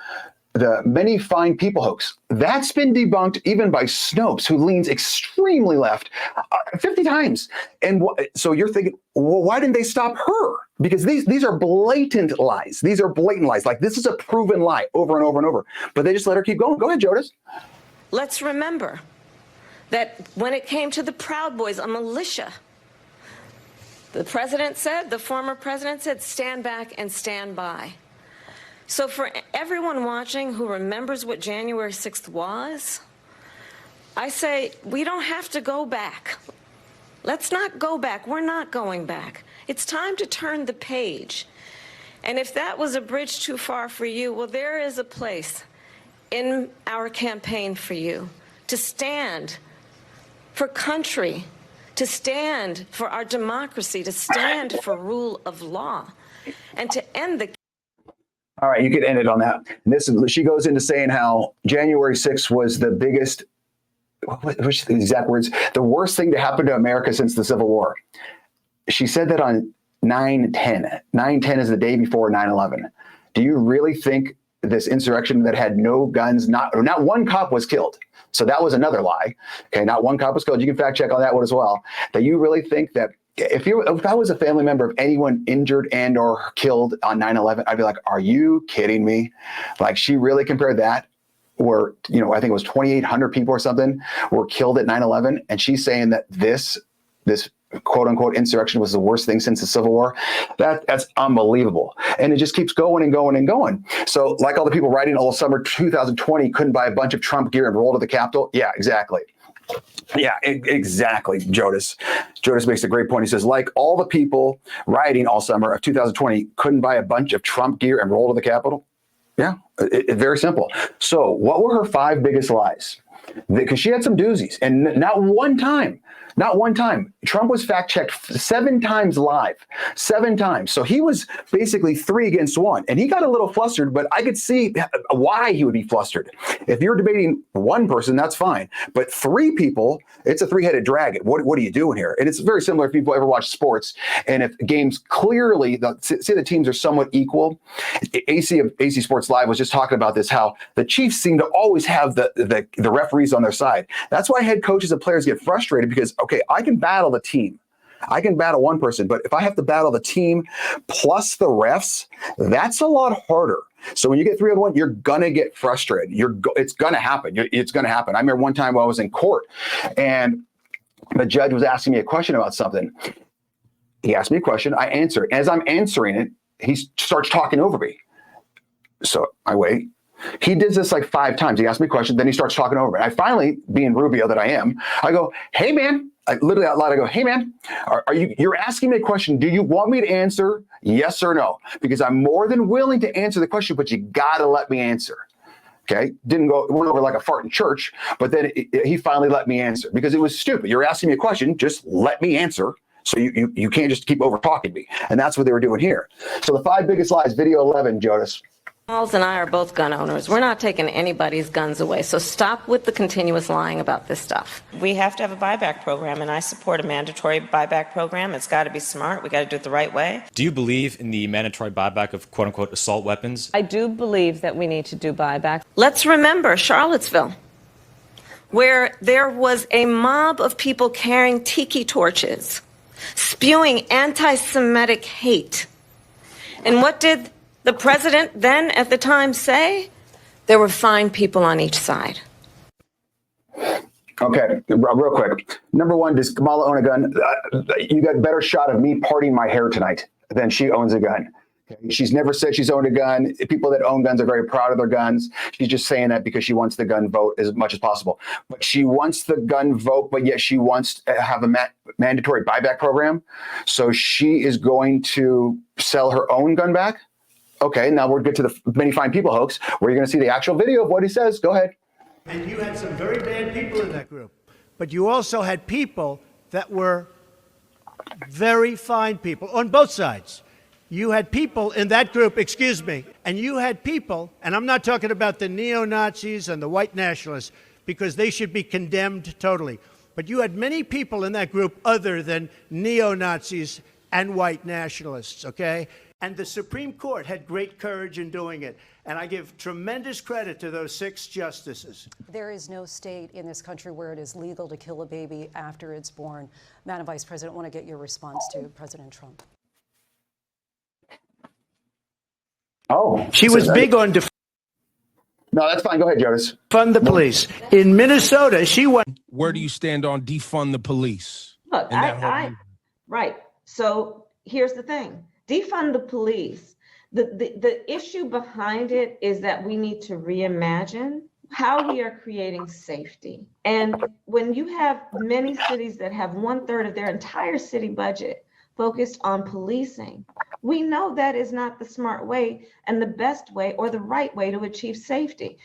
many fine people hoax. That's been debunked even by Snopes, who leans extremely left 50 times. And so you're thinking, well, why didn't they stop her? Because these are blatant lies. These are blatant lies. Like, this is a proven lie over and over and over. But they just let her keep going. Go ahead, Jonas. Let's remember that when it came to the Proud Boys, a militia, the former president said, stand back and stand by. So for everyone watching who remembers what January 6th was, I say we don't have to go back. Let's not go back. We're not going back. It's time to turn the page. And if that was a bridge too far for you, well, there is a place in our campaign for you to stand for country, to stand for our democracy, to stand for rule of law, and to end the... All right, you could end it on that. She goes into saying how January 6th was the biggest, what's the exact words? The worst thing to happen to America since the Civil War. She said that on 9/10. 9/10 is the day before 9/11. Do you really think this insurrection that had no guns, not one cop was killed? So that was another lie. Okay, not one cop was killed. You can fact check on that one as well. That you really think that if I was a family member of anyone injured and or killed on 9/11, I'd be like, are you kidding me? Like, she really compared that where, I think it was 2,800 people or something were killed at 9/11. And she's saying that this quote unquote insurrection was the worst thing since the Civil War. That's unbelievable. And it just keeps going and going and going. So like all the people writing all summer 2020 couldn't buy a bunch of Trump gear and roll to the Capitol. Yeah, exactly. Yeah, exactly, Jodas. Jodas makes a great point. He says, like all the people rioting all summer of 2020 couldn't buy a bunch of Trump gear and roll to the Capitol. Yeah, very simple. So what were her 5 biggest lies? Because she had some doozies, and not one time, Trump was fact-checked 7 times live, 7 times. So he was basically 3 against 1, and he got a little flustered, but I could see why he would be flustered. If you're debating one person, that's fine, but 3 people, it's a 3-headed dragon. What are you doing here? And it's very similar if people ever watch sports, and if games clearly, say the teams are somewhat equal. AC Sports Live was just talking about this, how the Chiefs seem to always have the referees on their side. That's why head coaches and players get frustrated because, okay, I can battle the team. I can battle one person, but if I have to battle the team plus the refs, that's a lot harder. So when you get 3 on 1, you're going to get frustrated. It's going to happen. It's going to happen. I remember one time when I was in court and the judge was asking me a question about something. He asked me a question. I answered. As I'm answering it, he starts talking over me. So I wait. He does this like 5 times. He asks me a question, then he starts talking over me. I finally, being Rubio that I am, I go, hey, man. I literally out loud, I go, hey, man, you're asking me a question. Do you want me to answer yes or no? Because I'm more than willing to answer the question, but you got to let me answer. Okay. Went over like a fart in church, but then he finally let me answer because it was stupid. You're asking me a question. Just let me answer. So you can't just keep over talking me. And that's what they were doing here. So the 5 biggest lies, video 11, Jonas. Charles and I are both gun owners. We're not taking anybody's guns away. So stop with the continuous lying about this stuff. We have to have a buyback program, and I support a mandatory buyback program. It's got to be smart. We got to do it the right way. Do you believe in the mandatory buyback of quote-unquote assault weapons? I do believe that we need to do buyback. Let's remember Charlottesville, where there was a mob of people carrying tiki torches, spewing anti-Semitic hate. And what did the president then at the time say? There were fine people on each side. Okay, real quick. Number 1, does Kamala own a gun? You got a better shot of me parting my hair tonight than she owns a gun. Okay. She's never said she's owned a gun. People that own guns are very proud of their guns. She's just saying that because she wants the gun vote as much as possible. But she wants the gun vote, but yet she wants to have a mandatory buyback program. So she is going to sell her own gun back? Okay, now we'll get to the many fine people hoax, where you're going to see the actual video of what he says. Go ahead. And you had some very bad people in that group. But you also had people that were very fine people on both sides. You had people in that group, and you had people, and I'm not talking about the neo-Nazis and the white nationalists, because they should be condemned totally. But you had many people in that group other than neo-Nazis and white nationalists, okay? And the Supreme Court had great courage in doing it. And I give tremendous credit to those 6 justices. There is no state in this country where it is legal to kill a baby after it's born. Madam Vice President, I want to get your response to President Trump. Oh. She was big on No, that's fine. Go ahead, Jonas. defund the police. In Minnesota, she went. Where do you stand on defund the police? Look, right. So here's the thing. Defund the police. The issue behind it is that we need to reimagine how we are creating safety. And when you have many cities that have 1/3 of their entire city budget focused on policing, we know that is not the smart way and the best way or the right way to achieve safety.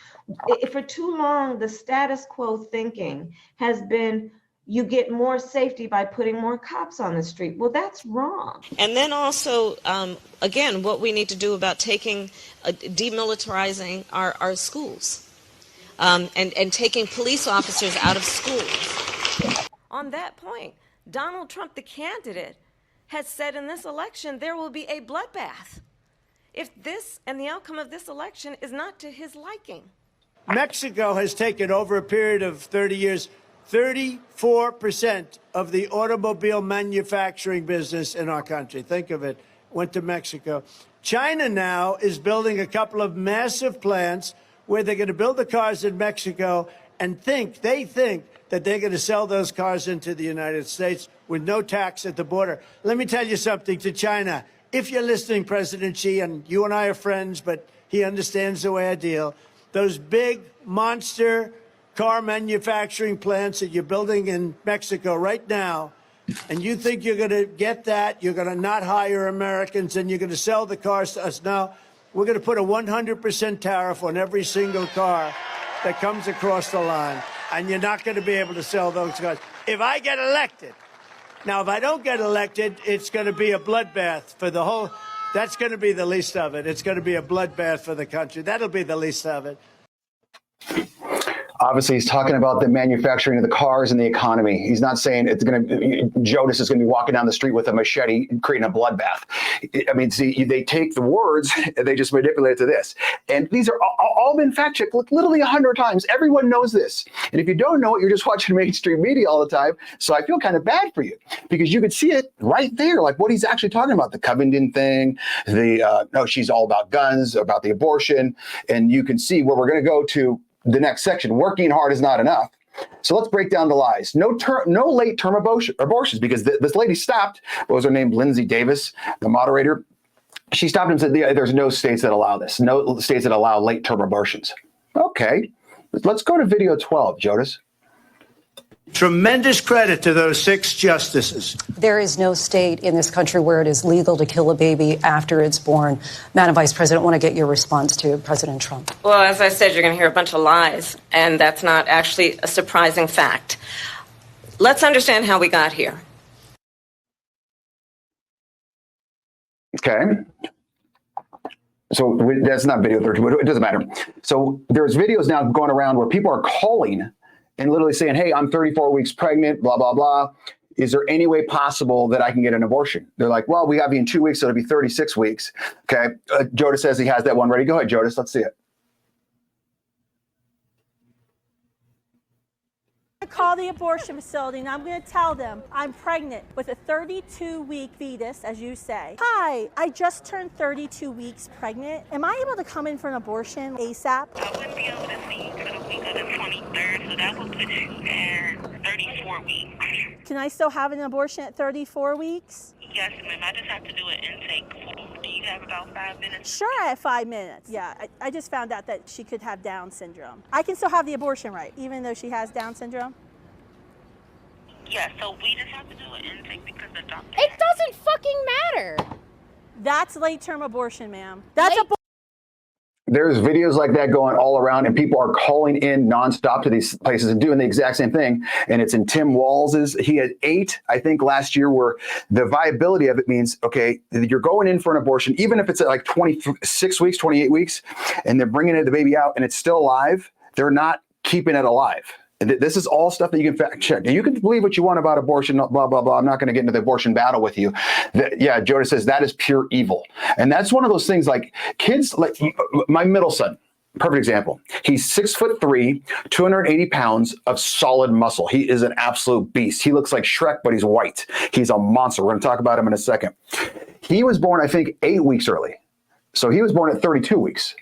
For too long, the status quo thinking has been you get more safety by putting more cops on the street. Well, that's wrong. And then also, again, what we need to do about demilitarizing our schools and taking police officers out of schools. On that point, Donald Trump, the candidate, has said in this election there will be a bloodbath if this and the outcome of this election is not to his liking. Mexico has taken over a period of 30 years 34% of the automobile manufacturing business in our country. Think of it, went to Mexico. China now is building a couple of massive plants where they're going to build the cars in Mexico and they think that they're going to sell those cars into the United States with no tax at the border. Let me tell you something to China. If you're listening, President Xi, and you and I are friends, but he understands the way I deal, those big monster car manufacturing plants that you're building in Mexico right now, and you think you're going to get that, you're going to not hire Americans, and you're going to sell the cars to us. Now, we're going to put a 100% tariff on every single car that comes across the line, and you're not going to be able to sell those cars. If I get elected, now, if I don't get elected, it's going to be a bloodbath for the whole, that's going to be the least of it. It's going to be a bloodbath for the country. That'll be the least of it. Obviously, he's talking about the manufacturing of the cars and the economy. He's not saying it's going to. Jonas is going to be walking down the street with a machete, creating a bloodbath. I mean, see, they take the words and they just manipulate it to this. And these are all been fact checked literally 100 times. Everyone knows this. And if you don't know it, you're just watching mainstream media all the time. So I feel kind of bad for you because you could see it right there, like what he's actually talking about, the Covington thing, no, she's all about guns, about the abortion, and you can see where we're going to go to. The next section, working hard is not enough. So let's break down the lies. No late-term abortions, because this lady stopped. What was her name? Lindsay Davis, the moderator. She stopped and said, there's no states that allow this. No states that allow late-term abortions. Okay, let's go to video 12, Jonas. Tremendous credit to those 6 justices. There is no state in this country where it is legal to kill a baby after it's born. Madam Vice President, I want to get your response to President Trump. Well, as I said, you're going to hear a bunch of lies, and that's not actually a surprising fact. Let's understand how we got here. Okay. So that's not video 13, but it doesn't matter. So there's videos now going around where people are calling and literally saying, hey, I'm 34 weeks pregnant, blah, blah, blah. Is there any way possible that I can get an abortion? They're like, well, we have you in 2 weeks, so it'll be 36 weeks. Okay. Jodas says he has that one ready. Go ahead, Jodas. Let's see it. Call the abortion facility and I'm going to tell them I'm pregnant with a 32-week fetus, as you say. Hi, I just turned 32 weeks pregnant. Am I able to come in for an abortion ASAP? I wouldn't be able to see you for the week of the 23rd, so that would put you at 34 weeks. Can I still have an abortion at 34 weeks? Yes, ma'am. I just have to do an intake form. Do you have about 5 minutes? Sure, I have 5 minutes. Yeah, I just found out that she could have Down syndrome. I can still have the abortion, right, even though she has Down syndrome? Yeah, so we just have to do an intake because the doctor... It doesn't fucking matter. That's late-term abortion, ma'am. There's videos like that going all around, and people are calling in nonstop to these places and doing the exact same thing. And it's in Tim Walls's. He had 8, I think, last year, where the viability of it means, okay, you're going in for an abortion, even if it's at like 26 weeks, 28 weeks, and they're bringing the baby out and it's still alive, they're not keeping it alive. This is all stuff that you can fact check. And you can believe what you want about abortion, blah, blah, blah. I'm not going to get into the abortion battle with you. Yeah, Joda says that is pure evil. And that's one of those things, like kids, like my middle son, perfect example. He's 6'3", 280 pounds of solid muscle. He is an absolute beast. He looks like Shrek, but he's white. He's a monster. We're going to talk about him in a second. He was born, I think, 8 weeks early. So he was born at 32 weeks.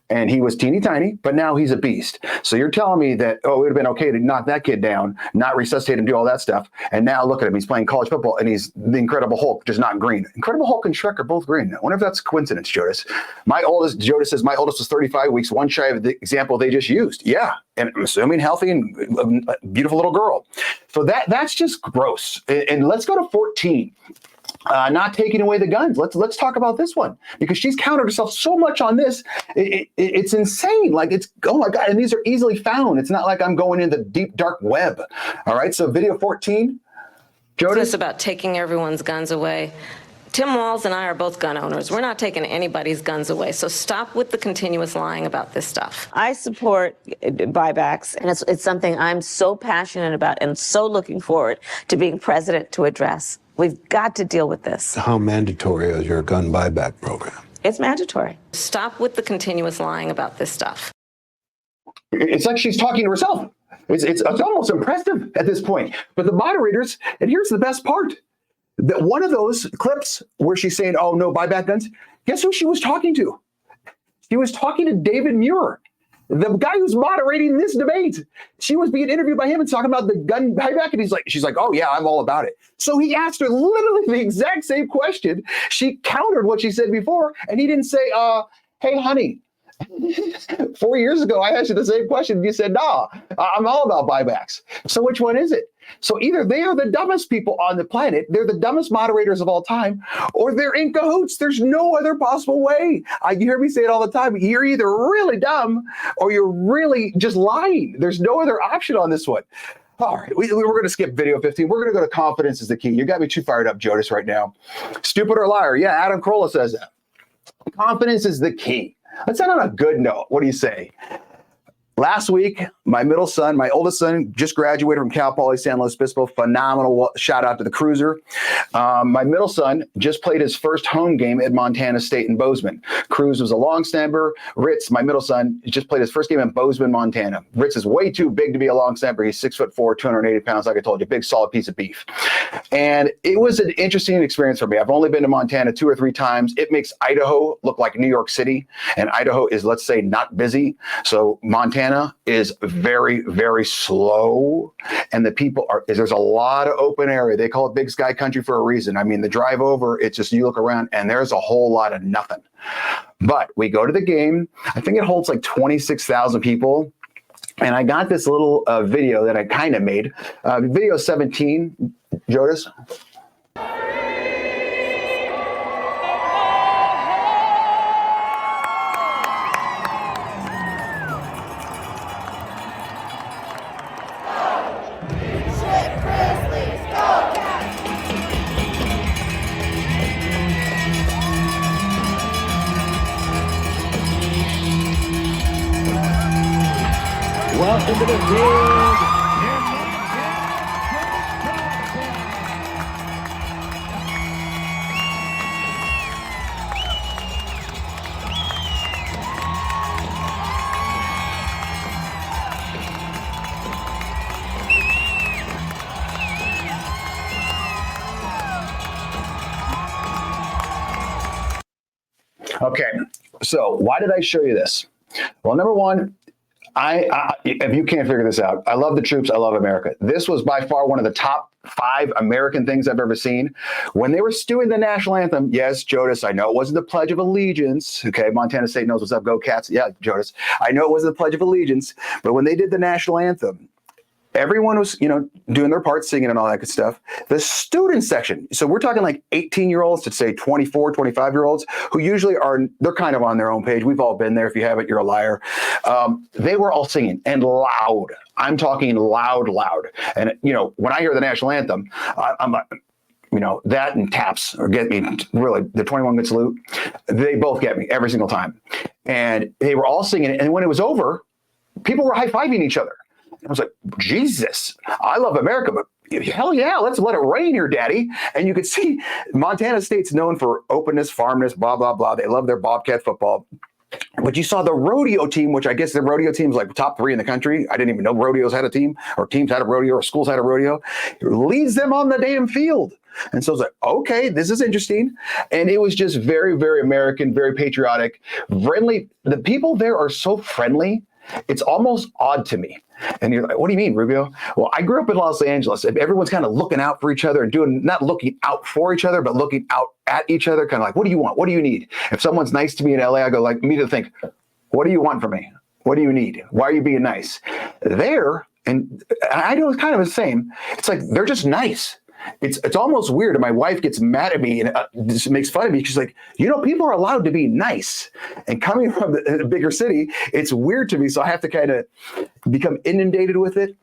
and he was teeny tiny, but now he's a beast. So you're telling me that, oh, it would have been okay to knock that kid down, not resuscitate him, do all that stuff. And now look at him. He's playing college football and he's the Incredible Hulk, just not green. Incredible Hulk and Shrek are both green. I wonder if that's a coincidence, Jodas. Jodas says my oldest was 35 weeks, one shy of the example they just used. Yeah. And I'm assuming healthy and a beautiful little girl. So that's just gross. And let's go to 14. Not taking away the guns. Let's talk about this one, because she's countered herself so much on this. It's insane. Like, it's, oh my God. And these are easily found. It's not like I'm going in the deep, dark web. All right. So video 14. Jodas. It's about taking everyone's guns away. Tim Walz and I are both gun owners. We're not taking anybody's guns away. So stop with the continuous lying about this stuff. I support buybacks, and it's something I'm so passionate about and so looking forward to being president to address. We've got to deal with this. How mandatory is your gun buyback program? It's mandatory. Stop with the continuous lying about this stuff. It's like she's talking to herself. It's almost impressive at this point. But the moderators, and here's the best part, that one of those clips where she's saying, oh, no buyback guns, guess who she was talking to? She was talking to David Muir, the guy who's moderating this debate. She was being interviewed by him and talking about the gun buyback, and she's like, oh yeah, I'm all about it. So he asked her literally the exact same question. She countered what she said before, and he didn't say, hey, honey, 4 years ago, I asked you the same question, and you said, nah, I'm all about buybacks. So which one is it? So either they are the dumbest people on the planet, they're the dumbest moderators of all time, or they're in cahoots. There's no other possible way. You hear me say it all the time. You're either really dumb or you're really just lying. There's no other option on this one. All right, we're going to skip video 15. We're going to go to confidence is the key. You got me too fired up, Jodas, right now. Stupid or liar? Yeah, Adam Carolla says that. Confidence is the key. Let's end on a good note. What do you say? Last week, my oldest son, just graduated from Cal Poly San Luis Obispo. Phenomenal shout out to the cruiser. My middle son just played his first home game at Montana State in Bozeman. Cruz was a long snapper. Ritz, my middle son, just played his first game in Bozeman, Montana. Ritz is way too big to be a long snapper. He's 6'4", 280 pounds, like I told you, big, solid piece of beef. And it was an interesting experience for me. I've only been to Montana 2 or 3 times. It makes Idaho look like New York City, and Idaho is, let's say, not busy. So Montana is very, very slow, and the people there's a lot of open area. They call it big sky country for a reason. I mean, the drive over, it's just, you look around and there's a whole lot of nothing. But we go to the game. I think it holds like 26,000 people. And I got this little video that I kind of made. Video 17, Jodas. Welcome to the field. Okay, so why did I show you this? Well, number one, if you can't figure this out, I love the troops. I love America. This was by far one of the top 5 American things I've ever seen. When they were doing the national anthem, yes, Jodas, I know it wasn't the Pledge of Allegiance. Okay, Montana State knows what's up. Go Cats. Yeah, Jodas, I know it wasn't the Pledge of Allegiance, but when they did the national anthem, everyone was, doing their part, singing and all that good stuff. The student section, so we're talking like 18-year-olds to say 24, 25-year-olds, who usually they're kind of on their own page. We've all been there. If you haven't, you're a liar. They were all singing and loud. I'm talking loud. And, when I hear the national anthem, I'm like, that and taps or get me, really, the 21 Good Salute, they both get me every single time. And they were all singing it. And when it was over, people were high-fiving each other. I was like, Jesus, I love America, but hell yeah, let's let it rain here, Daddy. And you could see Montana State's known for openness, farmness, blah, blah, blah. They love their Bobcat football. But you saw the rodeo team, which I guess the rodeo team's like top 3 in the country. I didn't even know rodeos had a team, or teams had a rodeo, or schools had a rodeo. It leads them on the damn field. And so I was like, okay, this is interesting. And it was just very, very American, very patriotic, friendly. The people there are so friendly. It's almost odd to me. And you're like, what do you mean, Rubio? Well, I grew up in Los Angeles. Everyone's kind of looking out for each other and not looking out for each other, but looking out at each other, kind of like, what do you want? What do you need? If someone's nice to me in LA, I go like, immediately think, what do you want from me? What do you need? Why are you being nice? There, and I know it's kind of the same. It's like, they're just nice. It's almost weird. And my wife gets mad at me and just makes fun of me. She's like, people are allowed to be nice. And coming from a bigger city, it's weird to me. So I have to kind of become inundated with it.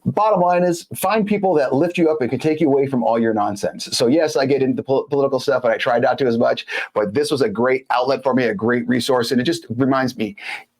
Bottom line is, find people that lift you up and can take you away from all your nonsense. So yes, I get into political stuff, and I try not to as much. But this was a great outlet for me, a great resource. And it just reminds me,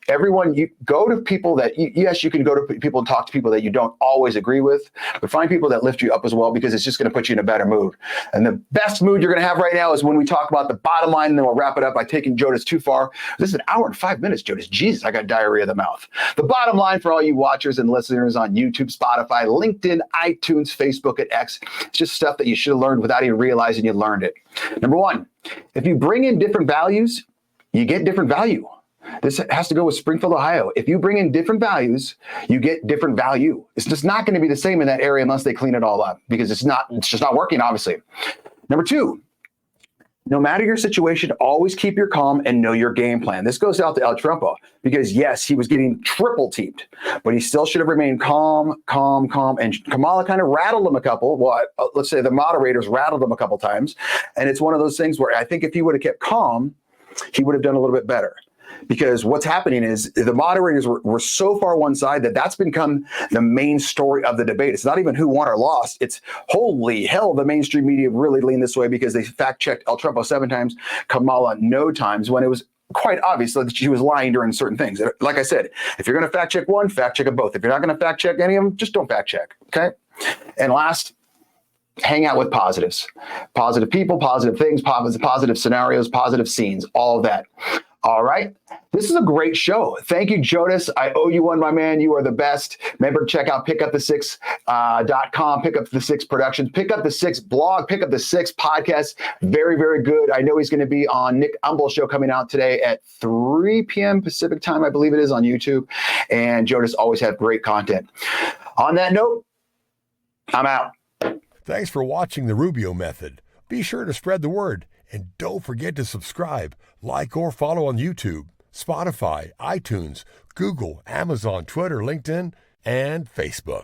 everyone, you go to people that, yes, you can go to people and talk to people that you don't always agree with, but find people that lift you up as well, because it's just going to put you in a better mood. And the best mood you're going to have right now is when we talk about the bottom line, and then we'll wrap it up by taking Jodas too far. This is an hour and 5 minutes, Jodas. Jesus, I got diarrhea of the mouth. The bottom line for all you watchers and listeners on YouTube, Spotify, LinkedIn, iTunes, Facebook, and X, it's just stuff that you should have learned without even realizing you learned it. Number one, if you bring in different values, you get different value. This has to go with Springfield, Ohio. If you bring in different values, you get different value. It's just not going to be the same in that area unless they clean it all up, because it's just not working, obviously. Number two, no matter your situation, always keep your calm and know your game plan. This goes out to El Trumpo, because yes, he was getting triple teamed, but he still should have remained calm. And Kamala kind of rattled him a couple. Well, let's say the moderators rattled him a couple times. And it's one of those things where I think if he would have kept calm, he would have done a little bit better. Because what's happening is the moderators were so far one side that's become the main story of the debate. It's not even who won or lost. It's holy hell, the mainstream media really leaned this way because they fact-checked El Trumpo 7 times, Kamala no times, when it was quite obvious that she was lying during certain things. Like I said, if you're going to fact-check one, fact-check them both. If you're not going to fact-check any of them, just don't fact-check, okay? And last, hang out with positives. Positive people, positive things, positive scenarios, positive scenes, all of that. All right. This is a great show. Thank you, Jodas. I owe you one, my man. You are the best. Remember to check out pickupthe6.com, Pick Up the 6 Productions, Pick Up the 6 blog, Pick Up the 6 podcast. Very, very good. I know he's going to be on Nick Umble's show coming out today at 3 p.m. Pacific time, I believe it is, on YouTube. And Jodas always have great content. On that note, I'm out. Thanks for watching The Rubio Method. Be sure to spread the word. And don't forget to subscribe, like, or follow on YouTube, Spotify, iTunes, Google, Amazon, Twitter, LinkedIn, and Facebook.